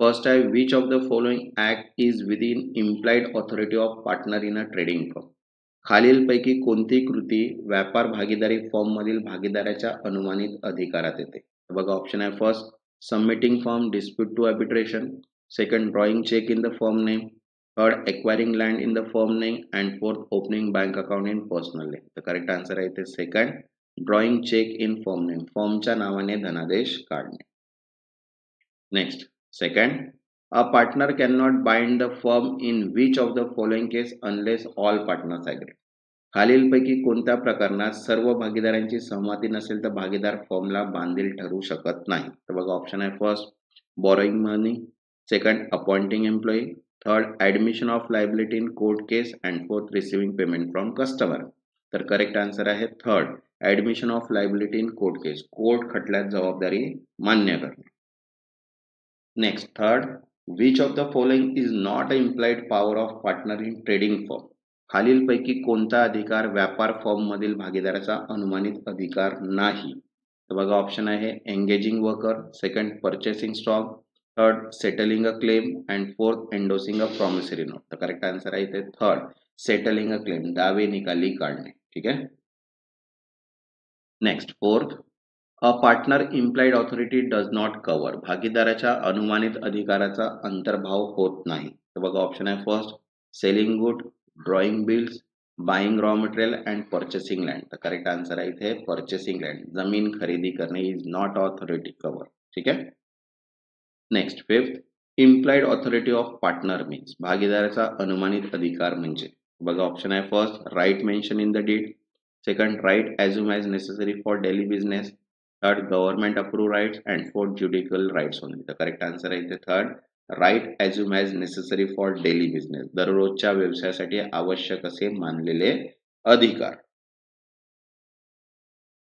फर्स्ट आहे which of the following act is within implied authority of partner in a trading firm. खालीलपैकी कोणती कृती व्यापार भागीदारी फर्म मधील भागीदाराच्या अनुमानित अधिकारात येते. बघा ऑप्शन आहे first submitting firm dispute to arbitration. Second drawing cheque in the firm name. Third acquiring land in the firm name. And fourth opening bank account in personal name. तर करेक्ट आन्सर आहे इथे second drawing cheque in firm name. फर्मच्या नावाने धनादेश काढणे. Next second a partner cannot bind the firm in which of the following case unless all partners agree. खालीलपैकी कोणत्या प्रकरणात सर्व भागीदारांची सहमती नसेल तर भागीदार फर्मला बांधील ठरू शकत नाही. तर बघा ऑप्शन आहे first borrowing money. Second appointing employee. Third admission of liability in court case. And fourth receiving payment from customer. तर करेक्ट आन्सर आहे third admission of liability in court case. Court खटल्यात जबाबदारी मान्य करणे. Next third which of the following is not a implied power of partner in trading firm. खालीलपैकी कोणता अधिकार व्यापार फर्म मधील भागीदाराचा अनुमानित अधिकार नाही. तर बघा ऑप्शन आहे engaging worker. Second purchasing stock. Third settling a claim. And fourth endorsing a promissory note. तर करेक्ट आन्सर आहे इथे थर्ड सेटलिंग अ क्लेम. दावे निकाली काढणे. ठीक आहे. Next fourth a partner implied authority does not cover. भागीदाराच्या अनुमानित अधिकाराचा अंतर्भाव होत नाही. तर बघा ऑप्शन आहे first selling good. Drawing bills. Buying raw material and purchasing land. तर करेक्ट आन्सर आहे इथे परचेसिंग लँड. जमीन खरेदी करणे इज नॉट ऑथॉरिटी कव्हर. ठीक आहे. Next fifth implied authority of partner means. भागीदाराचा अनुमानित अधिकार म्हणजे बघा ऑप्शन आहे first right mention in the deed. Second right assume as necessary for daily business. Third government approve rights. And fourth judicial rights only. तर correct answer आहे इथे third right assume as necessary for daily business. दररोजच्या व्यवसायासाठी आवश्यक असे मानलेले अधिकार.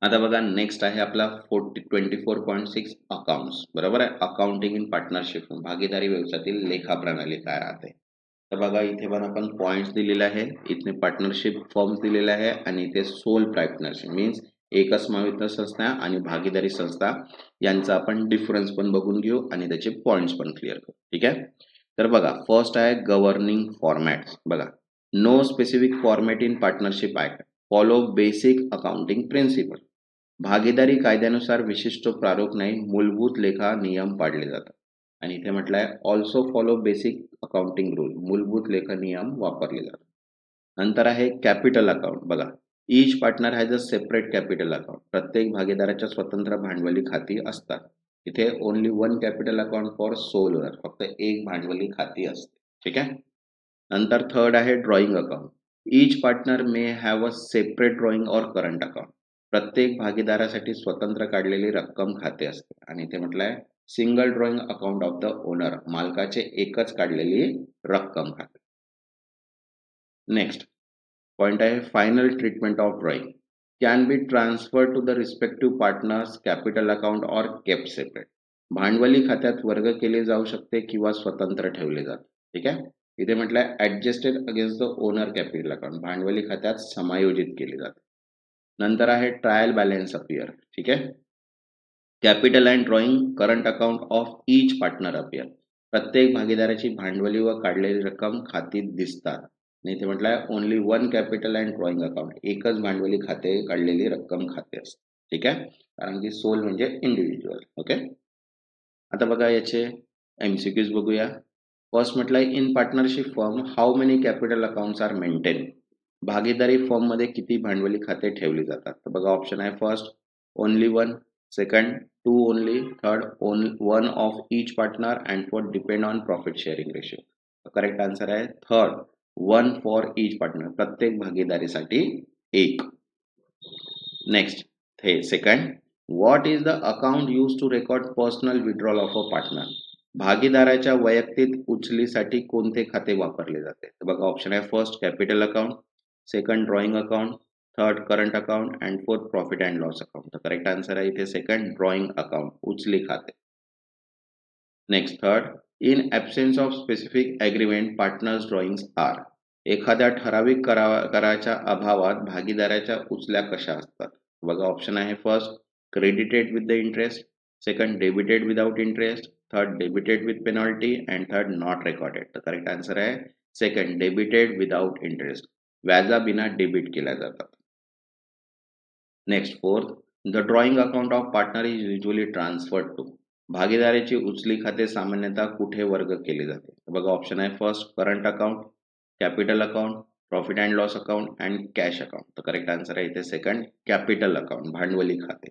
आता बघा नेक्स्ट आहे आपला 24.6 अकाउंट्स. बरोबर आहे. अकाउंटिंग इन पार्टनरशिप भागीदारी व्यवसायातील लेखा प्रणाली काय राहते. तर बघा इथे पण आपण पॉइंट्स दिलेले आहे. इथे पार्टनरशिप फॉर्म्स दिलेले आहे आणि इथे सोल पार्टनरशिप मीन्स एकच स्वामित्व संस्था आणि भागीदारी संस्था यांचा आपण डिफरन्स पण बघून घेऊ आणि त्याचे पॉइंट्स पण क्लिअर करू. ठीक आहे. तर बघा फर्स्ट आहे गव्हर्निंग फॉर्मॅट्स. बघा no specific format in partnership act. Follow basic accounting principle. भागीदारी कायद्यानुसार विशिष्ट प्रारूप नाही मूलभूत लेखा नियम पाडले जातात. आणि इथे म्हटलंय also follow basic accounting rule, मूलभूत लेख नियम वापरले जातात. नंतर आहे कॅपिटल अकाउंट. बघा, each partner has a separate capital account. प्रत्येक भागीदाराच्या स्वतंत्र भांडवली खाती असतात. इथे only one capital account for sole owner, फक्त एक भांडवली खाती असते. ठीक आहे. नंतर थर्ड आहे drawing account. Each partner may have a separate drawing और करंट अकाउंट. प्रत्येक भागीदारासाठी स्वतंत्र काढलेली रक्कम खाते असते. आणि इथे म्हटलंय single drawing account of the owner, मालकाचे एकच काढलेली रक्कम खाते. नेक्स्ट पॉइंट आहे final treatment of drawing can be transfer to the respective partners capital account or kept separate. भांडवली खात्यात वर्ग केले जाऊ शकते किंवा स्वतंत्र ठेवले जाते. ठीक आहे. इथे म्हटलंय adjusted against the owner capital account, भांडवली खात्यात समायोजित केले जाते. नंतर आहे ट्रायल बॅलन्स अपियर. ठीक आहे. Capital and drawing current account of each partner appear. प्रत्येक भागीदाराची भांडवली व काढलेली रक्कम खातीत दिसतात. आणि इथे म्हटलंय only one capital and drawing account, एकच भांडवली खाते काढलेली रक्कम खाते असते. ठीक आहे. कारण की सोल म्हणजे इंडिव्हिज्युअल. ओके. आता बघा याचे एमसीक्यूज बघूया. फर्स्ट म्हटलंय in partnership firm how many capital accounts are maintain. भागीदारी फर्म मध्ये किती भांडवली खाते ठेवली जातात. तर बघा ऑप्शन आहे first only one, second two only, third one of each partner and fourth depend on profit sharing ratio. Correct answer आहे third one for each partner, प्रत्येक भागीदारीसाठी एक. नेक्स्ट हे second what is the account use to record personal withdrawal of a partner. भागीदाराच्या वैयक्तिक उचलीसाठी कोणते खाते वापरले जाते. तर बघा ऑप्शन आहे first capital account, second drawing account, third current account and fourth profit and loss account. तर करेक्ट आन्सर आहे इथे सेकंड ड्रॉइंग अकाउंट, उचली खाते. Next third in absence of specific agreement partners drawings are. एखाद्या ठराविक कराच्या अभावात भागीदाराच्या उचल्या कशा असतात. बघा ऑप्शन आहे first credited with the interest, second debited without interest, third debited with penalty and third not recorded. तर करेक्ट आन्सर आहे सेकंड डेबिटेड विदाउट इंटरेस्ट, व्याजाबिना डेबिट केल्या जातात. Next fourth the drawing account of partner is usually transferred to. भागीदाराची उचली खाते सामान्यतः कुठे वर्ग केले जाते. बघा ऑप्शन आहे first current account, capital account, profit and loss account and cash account. तर करेक्ट आन्सर आहे इथे सेकंड कॅपिटल अकाउंट, भांडवली खाते.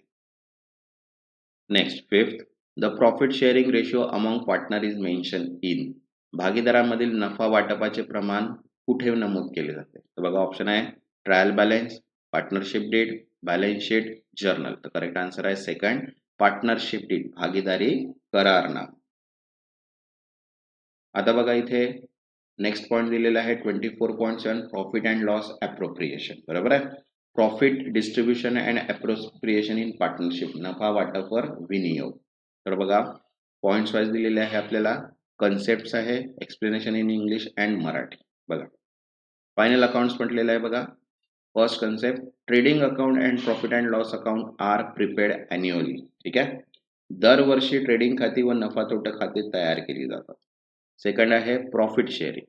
Next fifth the profit sharing ratio among partner is mention in. भागीदारांमधील नफा वाटपाचे प्रमाण कुठे नमूद केले जाते. तर बघा ऑप्शन आहे trial balance, partnership deed, balance sheet, journal. तर करेक्ट आन्सर आहे सेकंड पार्टनरशिप डीड, भागीदारी करारनामा. आता बघा इथे नेक्स्ट पॉइंट दिलेला आहे 24.7 प्रॉफिट अँड लॉस अप्रोप्रिएशन. बरोबर आहे. Profit distribution and appropriation in partnership, नफा वाटपवर विनियोग. तर बघा पॉइंट्स वाईज दिलेले आहे आपल्याला, कन्सेप्ट आहे, explanation in English and Marathi. बघा फायनल अकाउंट्स म्हटलेलं आहे. बघा first concept trading account and profit and loss account are prepared annually. ठीक आहे. दरवर्षी ट्रेडिंग खाती व नफा तोटा खाती तयार केली जातात. सेकंड आहे प्रॉफिट शेअरिंग.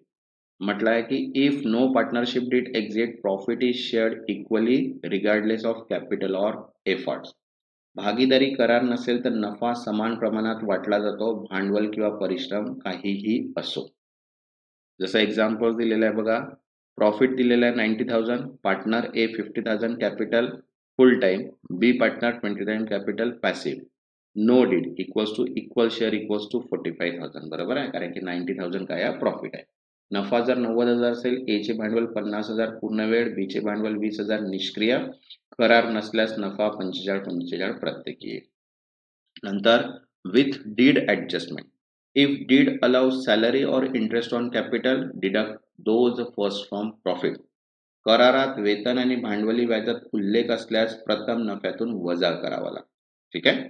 म्हटलं आहे की if no partnership deed exit profit is shared equally regardless of capital or efforts. भागीदारी करार नसेल तर नफा समान प्रमाणात वाटला जातो, भांडवल किंवा परिश्रम काहीही असो. जसं एक्झाम्पल दिलेलं आहे बघा, प्रॉफिट दिलेलं आहे 90,000, partner A 50,000 capital full time, B partner 20,000 capital passive, no deed equals to equal share equals to 45,000. बरोबर आहे, कारण की 90,000 काय प्रॉफिट आहे. नफा जर 90,000 असेल, ए चे भांडवल 50,000 पूर्ण वेळ, बी चे भांडवल 20,000 निष्क्रिय, करार नसल्यास नफा 45 प्रत्येकी. नंतर with deed adjustment, if deed allows salary और interest on capital deduct those first from profit. करारात वेतन आणि भांडवली व्याजात उल्लेख असल्यास प्रथम नफ्यातून वजा करावा लागतो. ठीक आहे.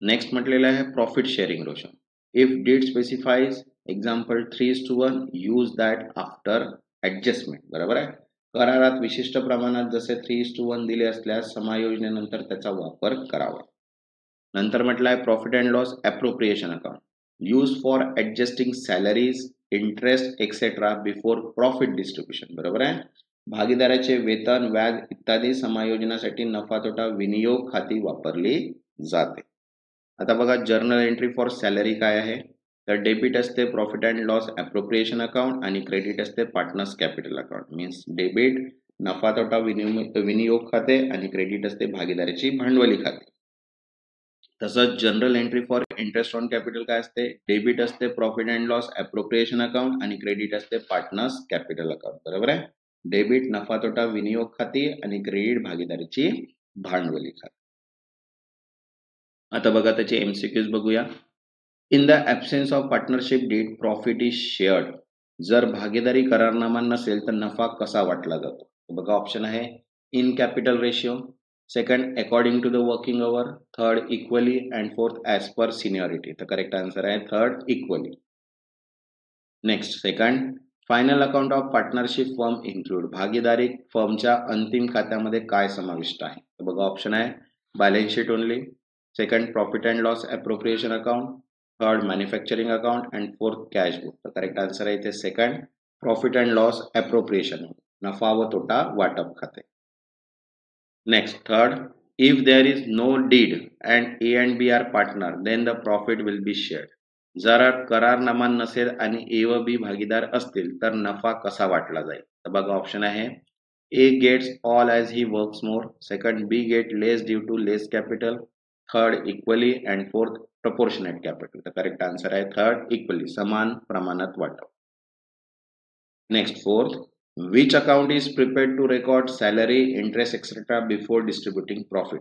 नेक्स्ट म्हटलेलं आहे profit sharing ratio. If deed specifies example 3:1 use that after adjustment. बरोबर आहे. करारात विशिष्ट प्रमाणात जसे 3:1 दिले असल्यास समायोजनेनंतर त्याचा वापर करावा. नंतर म्हटलं आहे profit and loss appropriation account use for adjusting salaries, interest etcetera before profit distribution. बरोबर आहे. भागीदाराचे वेतन, व्याज इत्यादी समायोजनासाठी नफा तोटा विनियोग खाती वापरली जाते. आता बघा जर्नल एंट्री फॉर सॅलरी काय आहे, तर डेबिट असते profit and loss appropriation account आणि क्रेडिट असते partners capital account. Means debit नफा तोटा विनियोग खाते आणि क्रेडिट असते भागीदारीची भांडवली खाते. तसंच general entry for interest on capital काय असते, डेबिट असते profit and loss appropriation account आणि क्रेडिट असते पार्टनर्स कॅपिटल अकाउंट. बरोबर आहे. डेबिट नफा तोटा विनियोग खाती आणि क्रेडिट भागीदारीची भांडवली खाती. आता बघा त्याचे एमसीक्यूज बघूया. In the absence of partnership deed profit is shared. जर भागीदारी करारनामा नसेल तर नफा कसा वाटला जातो. बघा ऑप्शन आहे in capital ratio, second according to the working hour, third equally and fourth as per seniority. तर करेक्ट आन्सर आहे third equally. Next second final account of partnership firm include. भागीदारी फर्मच्या अंतिम खात्यामध्ये काय समाविष्ट आहे. तर बघा ऑप्शन आहे balance sheet only, second profit and loss appropriation account, third manufacturing account and fourth cash book. तर करेक्ट आन्सर आहे इथे second profit and loss appropriation, नफा व तोटा वाटप खाते. Next third if there is no deed and A and B are partner then the profit will be shared. जर करारनामा नसेल आणि ए व बी भागीदार असतील तर नफा कसा वाटला जाईल. तर बघा ऑप्शन आहे A gets all as he works more, second B get less due to less capital, third equally and fourth proportionate capital. तर करेक्ट आन्सर आहे थर्ड इक्वली, समान प्रमाणात वाटप. Next fourth which account is prepared to record salary interest etcetera before distributing profit.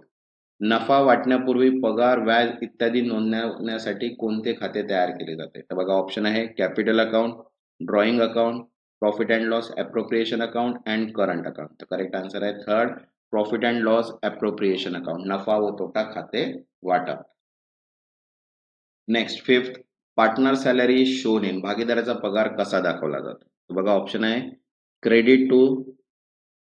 नफा वाटण्यापूर्वी पगार व्याज इत्यादी नोंदवण्यासाठी कोणते खाते तयार केले जाते. तर बघा ऑप्शन आहे capital account, drawing account, profit and loss appropriation account and current account. तर करेक्ट आन्सर आहे third profit and loss appropriation account, नफा व तोटा खाते वाटप. Next fifth partner salary shown in. भागीदाराचा पगार कसा दाखवला जातो. बघा ऑप्शन आहे credit to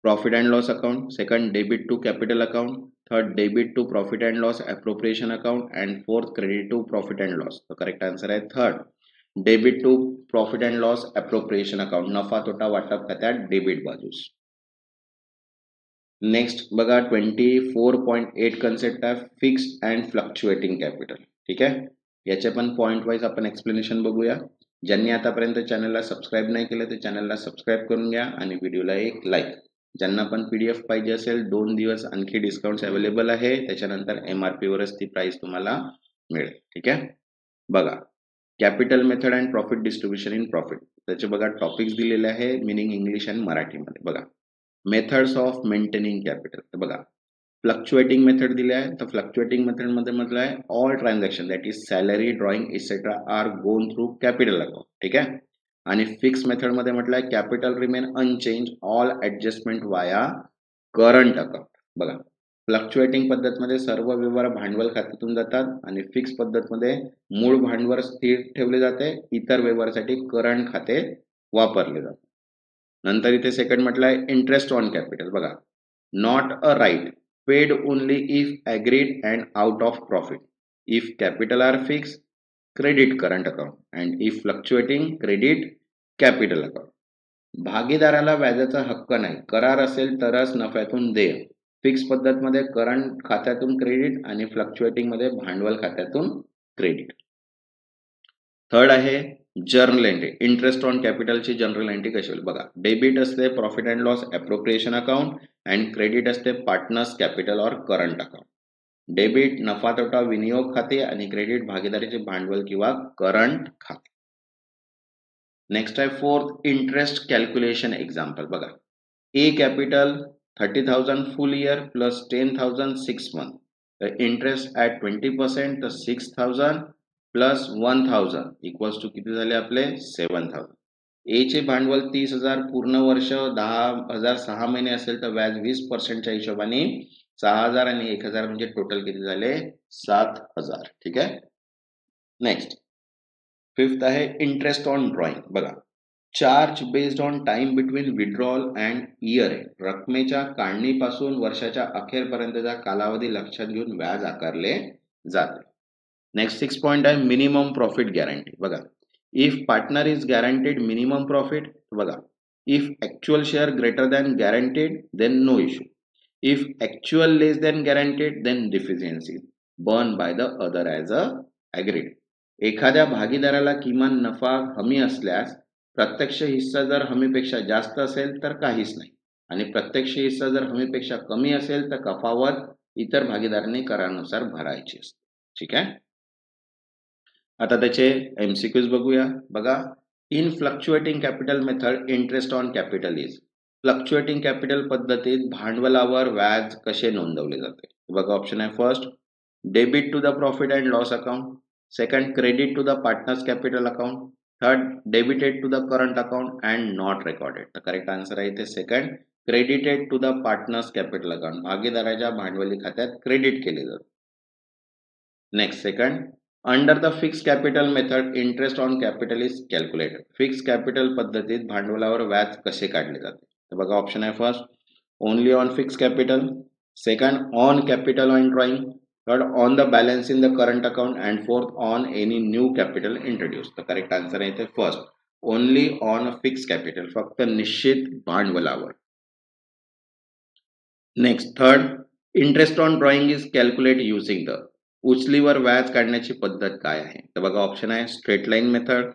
profit and loss account, second debit to capital account, third debit to profit and loss appropriation account and fourth credit to profit and loss. तर correct answer आहे third debit to profit and loss appropriation account, नफा तोटा वाटप खात्यात debit बाजूस. Next बघा 24.8 concept आहे fixed and fluctuating capital. ठीक आहे, याचे पण पॉइंट वाईज आपण एक्सप्लेनेशन बघूया. ज्यांनी आतापर्यंत चॅनलला सबस्क्राईब नाही केलं तर चॅनलला सबस्क्राईब करून घ्या आणि व्हिडिओला एक लाईक. ज्यांना पण PDF पाहिजे असेल 2 दिवस आणखी डिस्काउंट्स अवेलेबल आहे, त्याच्यानंतर MRP वरच ती प्राइस तुम्हाला मिळेल. ठीक आहे, बघा capital method and profit distribution in profit. त्याचे बघा टॉपिक्स दिलेले आहे, मिनिंग इंग्लिश आणि मराठीमध्ये. बघा मेथड्स ऑफ मेंटेनिंग कॅपिटल. तर बघा फ्लक्च्युएटिंग मेथड दिले आहे, तर फ्लक्च्युएटिंग मेथड मध्ये म्हटलं आहे all transaction that is salary drawing etcetera are gone through capital account. ठीक आहे, आणि फिक्स मेथड मध्ये म्हटलं आहे capital remain unchange all adjustment via current account. बघा फ्लक्च्युएटिंग पद्धतमध्ये सर्व व्यवहार भांडवल खात्यातून जातात आणि फिक्स पद्धतमध्ये मूळ भांडवल स्थिर ठेवले जाते, इतर व्यवहारासाठी करंट खाते वापरले जाते. नंतर इथे सेकंड म्हटलं आहे इंटरेस्ट ऑन कॅपिटल. बघा not a right paid only if agreed and out of profit, if capital are fix credit current account and if fluctuating credit capital account. भागीदाराला व्याजाचा हक्क नाही, करार असेल तरच नफ्यातून देय. फिक्स पद्धतमध्ये करंट खात्यातून क्रेडिट आणि फ्लक्च्युएटिंग मध्ये भांडवल खात्यातून क्रेडिट. थर्ड आहे जर्नल एंट्री, इंटरेस्ट ऑन कॅपिटलची जनरल एंट्री कशी होईल. बघा डेबिट असते profit and loss appropriation account and credit असते partners capital or current account. Debit नफा तोटा विनियोग खाते आणि क्रेडिट भागीदारीचे भांडवल किंवा करंट खाते. नेक्स्ट आहे फोर्थ इंटरेस्ट कॅल्क्युलेशन एक्झाम्पल. बघा A capital 30,000 full year plus 10,000 6 month. तर इंटरेस्ट ॲट 20%, तर 6,000 प्लस 1,000 इक्वल्स टू किती झाले आपले 7,000. ए चे भांडवल 30,000 पूर्ण वर्ष, 10,000 6 महिने असेल तर व्याज 20%च्या हिशोबाने 6,000 आणि 1,000 म्हणजे टोटल किती झाले 7,000. ठीक आहे, नेक्स्ट फिफ्थ आहे इंटरेस्ट ऑन ड्रॉइंग. बघा charge based on time between withdrawal and year आहे, रकमेच्या काढणीपासून वर्षाच्या अखेरपर्यंतचा कालावधी लक्षात घेऊन व्याज आकारले जाते. नेक्स्ट 6 पॉइंट आहे मिनिमम प्रॉफिट गॅरंटी. बघा if partner is guaranteed minimum profit. बघा if actual share greater than guaranteed then no issue, if actual less than guaranteed then deficiency. borne by the other as a agreed. एखाद्या भागीदाराला किमान नफा हमी असल्यास प्रत्यक्ष हिस्सा जर हमीपेक्षा जास्त असेल तर काहीच नाही आणि प्रत्यक्ष हिस्सा जर हमीपेक्षा कमी असेल तर तफावत इतर भागीदारांनी करारानुसार भरायची असते. ठीक आहे. आता त्याचे एमसीक्यूज बघूया. बघा, in fluctuating capital method interest on capital is. Fluctuating capital पद्धतीत भांडवलावर व्याज कसे नोंदवले जाते? बघा, ऑप्शन आहे first debit to the profit and loss account, second credit to the partners capital account, third debited to the current account and not recorded. तर correct answer आहे इथे second, credited to the partners capital account. भागीदाराच्या भांडवली खात्यात credit केले जाते. Next, second, under the fix capital method interest on capital is calculated. Fix capital पद्धतीत भांडवलावर व्याज कसे काढले जाते? तर बघा, ऑप्शन आहे first only on fix capital, second on capital on drawing, third on the balance in the current account and fourth on any new capital introduce. तर करेक्ट आन्सर आहे इथे first only on fix capital, फक्त निश्चित भांडवलावर. Next, third, interest on drawing is calculate using the. उचलीवर व्याज काढण्याची पद्धत काय आहे? तर बघा, ऑप्शन आहे straight line method,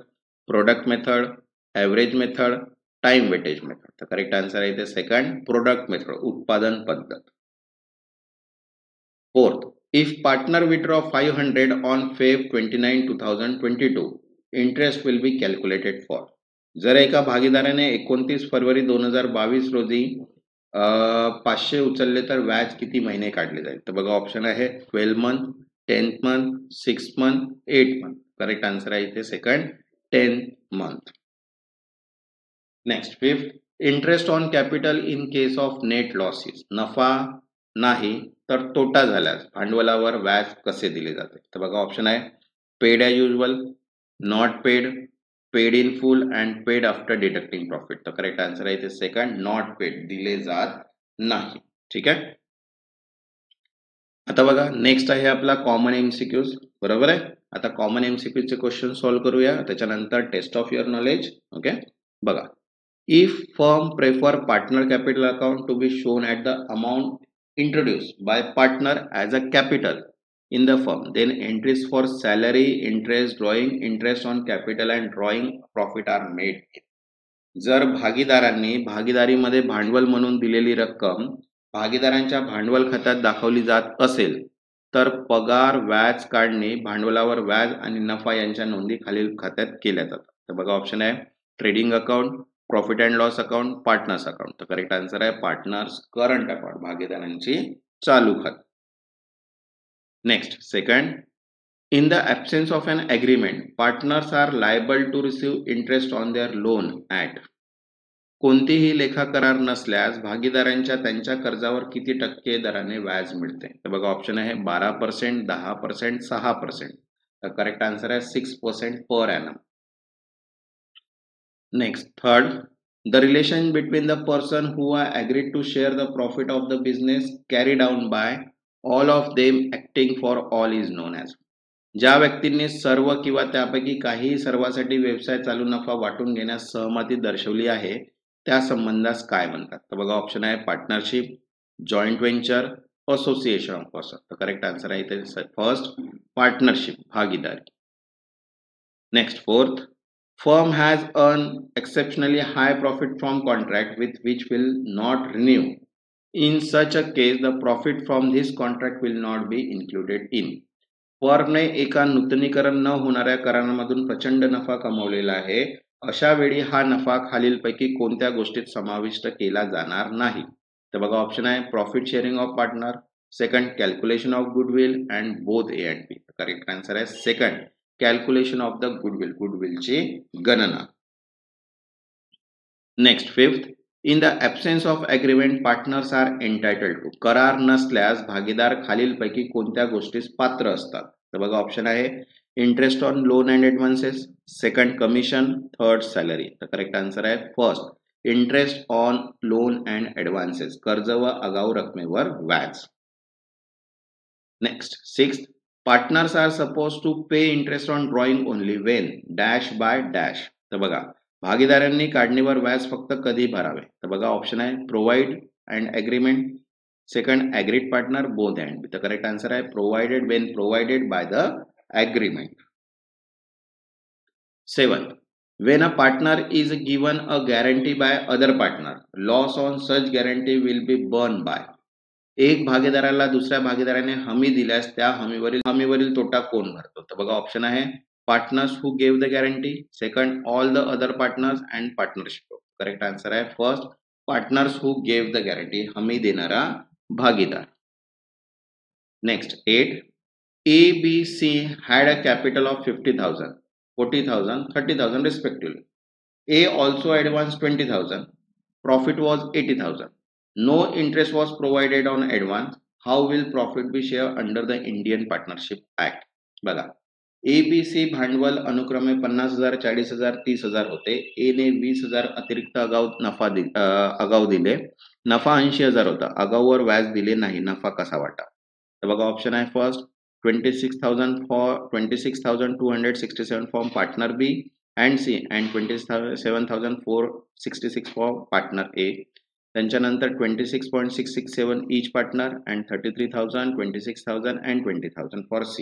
product method, average method, time weightage method. तर करेक्ट आन्सर आहे इथे सेकंड प्रोडक्ट मेथड, उत्पादन पद्धत. Fourth, if partner withdraw 500 on Feb 29, 2022, interest will be calculated for. जर एका भागीदाराने 29 फरवरी 2022 रोजी 500 उचलले तर व्याज किती महिने काढले जाईल? तर बघा, ऑप्शन आहे 12 month, 10 month, 6 month, 8 month. Correct answer आहे इथे second 10 month. Next, fifth, interest on capital in case of net losses. नफा नाही तर तोटा झाल्यास भांडवलावर व्याज कसे दिले जाते? तर बघा, ऑप्शन आहे paid as usual, not paid, paid in full and paid after deducting profit. तर करेक्ट आन्सर आहे इथे सेकंड नॉट पेड, दिले जात नाही. ठीक आहे. आता बघा, नेक्स्ट आहे आपला कॉमन एमसीक्यूज. बरोबर आहे. आता कॉमन एमसीक्यूचे क्वेश्चन सॉल्व्ह करूया, त्याच्यानंतर test of your knowledge. Okay, बघा, if firm prefer partner capital account to be shown at the amount introduced by partner as a capital in the firm, then entries for salary, interest, drawing interest on capital and drawing profit are made. जर भागीदारांनी भागीदारीमध्ये भांडवल म्हणून दिलेली रक्कम भागीदारांच्या भांडवल खात्यात दाखवली जात असेल तर पगार, व्याज काढणे, भांडवलावर व्याज आणि नफा यांच्या नोंदी खालील खात्यात केल्या जातात. तर बघा, ऑप्शन आहे trading account, profit and loss account, partners account. तर करेक्ट आन्सर आहे पार्टनर्स करंट अकाउंट, भागीदारांची चालू खाती. Next, second, in the absence of an agreement partners are liable to receive interest on their loan at. कोणतीही लेखा करार नसल्यास भागीदारांच्या त्यांच्या कर्जावर किती टक्के दराने व्याज मिळते? तर बघा, ऑप्शन आहे 12%, 10%, 6%. तर करेक्ट आन्सर आहे 6% per annum. Next, third, the relation between the person who are agreed to share the profit of the business carried out by all of them acting for all is known as. ज्या व्यक्तींनी सर्व किंवा त्यापैकी काही सर्वांसाठी व्यवसाय चालू नफा वाटून घेण्यास सहमती दर्शवली आहे त्या संबंधास काय म्हणतात? तर बघा, ऑप्शन आहे partnership, joint venture, association of person. तर करेक्ट आन्सर आहे इथे फर्स्ट पार्टनरशिप, भागीदारी. Next, fourth, firm has earned exceptionally high profit from contract with which will not renew. In such a case, the profit from this contract will not be included in. फर्मने एका नूतनीकरण न होणाऱ्या करारामधून प्रचंड नफा कमवलेला आहे, अशा वेळी हा नफा खालीलपैकी कोणत्या गोष्टीत समाविष्ट केला जाणार नाही? तर बघा, ऑप्शन आहे profit sharing of partner, second calculation of goodwill and both A and B. Correct answer आहे second calculation of the goodwill, गुडविलची गणना. Next, fifth, in the absence of agreement partners are entitled to. करार नसल्यास भागीदार खालीलपैकी कोणत्या गोष्टीस पात्र असतात? तर बघा, ऑप्शन आहे interest on loan and advances, second commission, third salary. तर करेक्ट आन्सर आहे first interest on loan and advances, कर्ज व आगाऊ रकमेवर व्याज. Next, sixth, partners are suppose to pay interest on drawing only when dash by dash. तर बघा, भागीदारांनी काढणीवर व्याज फक्त कधी भरावे? तर बघा, ऑप्शन आहे provide and agreement, second agreed partner both and B. तर करेक्ट आन्सर आहे provided when provided by the agreement. 7. When a partner is given a guarantee by other partner, loss on such guarantee will be borne by. एक भागीदाराला दुसऱ्या भागीदाराने हमी दिल्यास त्या हमीवरील तोटा कोण भरतो? तर बघा ऑप्शन आहे partners who gave the guarantee, second all the other partners and partnership. Correct answer आहे first partners who gave the guarantee, हमी देणारा भागीदार. Next 8. ABC had a capital of 50,000, 40,000, 30,000 respectively. A also advanced 20,000. Profit was 80,000. No interest was provided on advance. How will profit be shared under the Indian Partnership Act? बघा ABC भांडवल अनुक्रमे 50,000, 40,000, 30,000 होते. A ने 20,000 अतिरिक्त आगाऊ दिले. नफा 80,000 होता. आगाऊवर व्याज दिले नाही. नफा कसा वाटा? तर बघा ऑप्शन आहे first 26,267 from partner B and C and 27,466 for partner A. त्यांच्यानंतर 26.667 each partner and 33,000, 26,000 and 20,000 for C.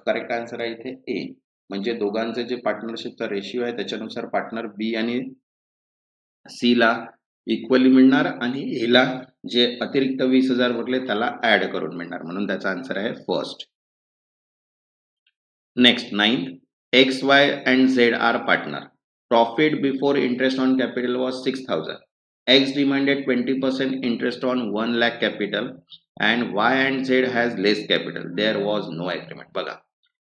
Correct answer आहे इथे ए. म्हणजे दोघांचे जे पार्टनरशिपचा रेशिओ आहे त्याच्यानुसार पार्टनर बी आणि सी ला इक्वली मिळणार आणि ए ला जे अतिरिक्त 20,000 भरले त्याला ऍड करून मिळणार, म्हणून त्याचा आन्सर आहे first. Next 9th, X, Y and Z are partner. Profit before interest on capital was 6,000. X demanded 20% interest on 1 lakh capital and Y and Z has less capital. There was no agreement. बघा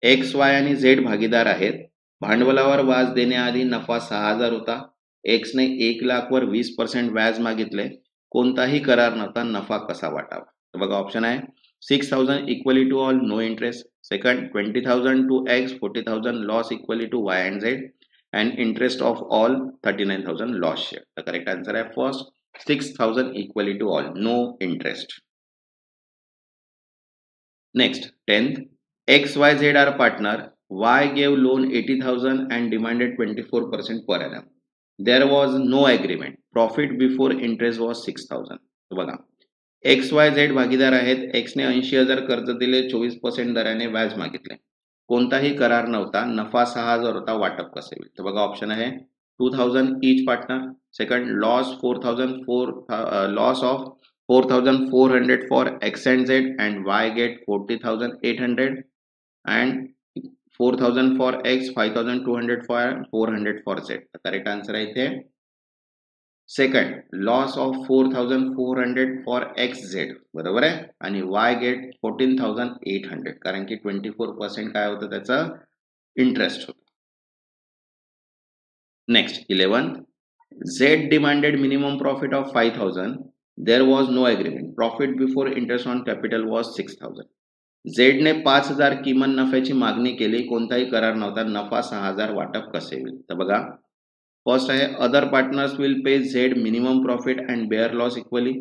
X, Y आणि Z भागीदार आहेत. भांडवलावर व्याज देण्याआधी नफा 6,000 होता. X ने 1 लाख वर 20% व्याज मागितले. कोणताही करार नव्हता. नफा कसा वाटावा? तर बघा ऑप्शन आहे 6,000 equally to all, no interest. Second 20,000 to X, 40,000 loss equally to Y and Z and interest of all 39,000 loss share. The correct answer is first 6,000 equally to all, no interest. Next 10th, X, Y, Z are partner. Y gave loan 80,000 and demanded 24% per annum. There was no agreement. Profit before interest was 6,000. तो बघा XYZ भागीदार आहेत. X ने 80,000 कर्ज दिले, 24% दराने व्याज मागितले. कोणताही करार नव्हता. नफा 6,000 होता. वाटप कसे होईल? तर बघा ऑप्शन आहे 2,000 each partner. Second loss 4,400 for X and Z and Y get 40,800 and 4,000 for X, 5,200 for 400 for Z. Correct answer आहे इथे second loss of 4,400 for XZ बरोबर आहे आणि Y गेट 14,800 कारण की 24% काय होतं त्याचा इंटरेस्ट होतो. Next 11th, Z demanded minimum profit of 5,000. There was no agreement. Profit before interest on capital was 6,000. Z ने 5,000 किमान नफ्याची मागणी केली. कोणताही करार नव्हता. नफा 6,000 वाटप कसे होईल? तर बघा फर्स्ट आहे other partners will pay Z minimum profit and bear loss equally.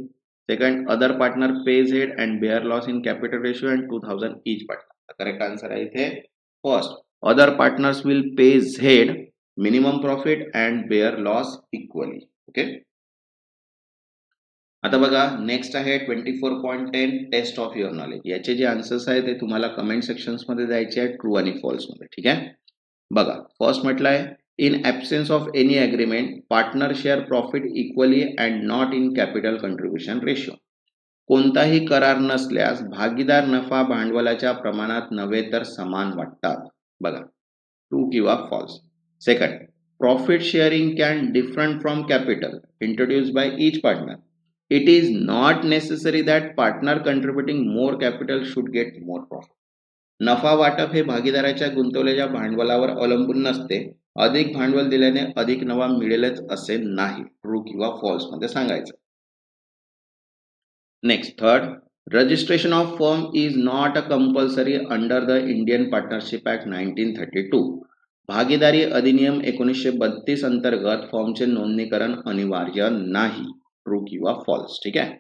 Second other partner pay Z and bear loss in capital ratio and 2,000 each partner. Correct answer आहे इथे first other partners will pay Z minimum profit and bear loss equally. Okay. आता बघा next आहे 24.10 taste of your knowledge. याचे जे answers आहेत ते तुम्हाला कमेंट सेक्शन्स मध्ये द्यायचे आहेत ट्रू आणि फॉल्स मध्ये. ठीक आहे. बघा फर्स्ट म्हटलं आहे in absence of any agreement, partner share profit equally and not in capital contribution ratio. कोणताही करार नसल्यास भागीदार नफा भांडवलाच्या प्रमाणात नव्हे तर समान वाटतात. बघा ट्रू किंवा false. Second profit sharing can different from capital introduced by each partner. It is not necessary that partner contributing more capital should get more profit. नफा वाटप हे भागीदाराच्या गुंतवलेल्या भांडवलावर अवलंबून नसते. अधिक भांडवल दिल्याने अधिक नफा मिळेलच असे नाही. ट्रू किंवा फॉल्स मध्ये सांगायचं. Next third registration of firm is not a compulsory under the Indian partnership act 1932. भागीदारी अधिनियम 1932 अंतर्गत फर्मचे नोंदणीकरण अनिवार्य नाही. ट्रू किंवा फॉल्स. ठीक आहे.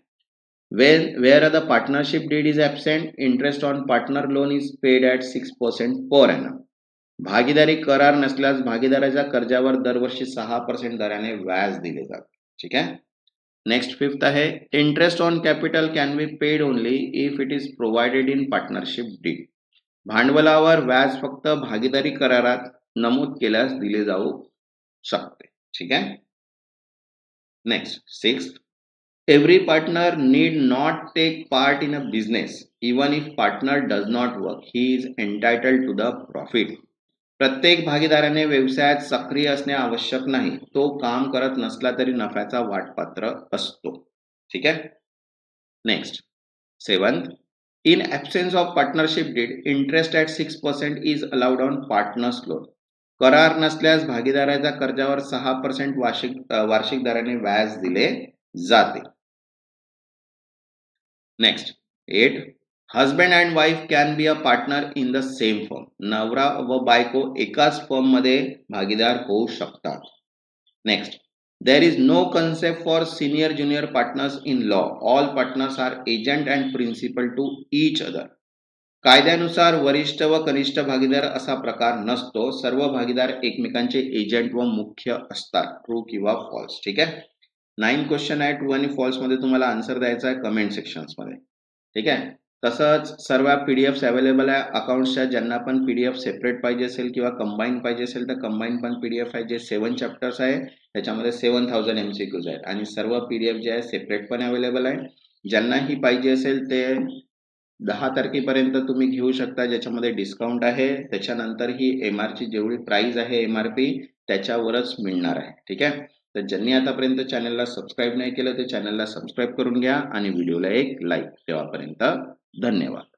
Where the partnership deed is absent, interest on partner loan is paid at 6% per annum. भागीदारी करार नसल्यास भागीदाराच्या कर्जावर दरवर्षी 6% दराने व्याज दिले जाते. ठीक आहे. नेक्स्ट फिफ्थ आहे interest on capital can be paid only if it is provided in partnership deed. भांडवलावर व्याज फक्त भागीदारी करारात नमूद केल्यास दिले जाऊ शकते. ठीक आहे. Next sixth, every partner need not take part in a business even if partner does not work, he is entitled to the profit. प्रत्येक भागीदाराने व्यवसायात सक्रिय असणे आवश्यक नाही, तो काम करत नसला तरी नफ्याचा वाटपात्र असतो. ठीक आहे. Next seventh, in absence of partnership deed, interest at 6% is allowed on partners loan. करार नसल्यास भागीदाराच्या कर्जावर 6% वार्षिक दराने व्याज दिले जाते. Next 8, husband and wife can be a partner in the same firm. नवरा व बायको एकाच फर्म मध्ये भागीदार होऊ शकतात. Next, there is no concept for senior junior partners in law. All partners are agent and principal to each other. कायद्यानुसार वरिष्ठ व कनिष्ठ भागीदार असा प्रकार नसतो. सर्व भागीदार एकमेकांचे एजंट व मुख्य असतात. ट्रू किंवा फॉल्स. ठीक आहे. 9 क्वेश्चन आहे. ट्रू आणि फॉल्स मध्ये तुम्हाला आन्सर द्यायचा आहे कमेंट सेक्शन्स मध्ये. ठीक आहे. तसंच सर्व पीडीएफ अवेलेबल आहे अकाउंट्सच्या. ज्यांना पण पीडीएफ सेपरेट पाहिजे असेल किंवा कंबाईन पाहिजे असेल तर कंबाईन पण पीडीएफ आहे. जे 7 चॅप्टर्स आहे त्याच्यामध्ये 7000 MCQs आहेत आणि सर्व पीडीएफ जे आहे सेपरेट पण अवेलेबल आहे. ज्यांनाही पाहिजे असेल ते 10 तारखेपर्यंत तुम्ही घेऊ शकता, ज्याच्यामध्ये डिस्काउंट आहे. त्याच्यानंतर ही एमआरची जेवढी प्राइस आहे एमआरपी त्याच्यावरच मिळणार आहे. ठीक आहे. तर ज्यांनी आतापर्यंत चॅनलला सबस्क्राईब नाही केलं ते चॅनलला सबस्क्राईब करून घ्या आणि व्हिडिओला एक लाईक. तेव्हापर्यंत धन्यवाद.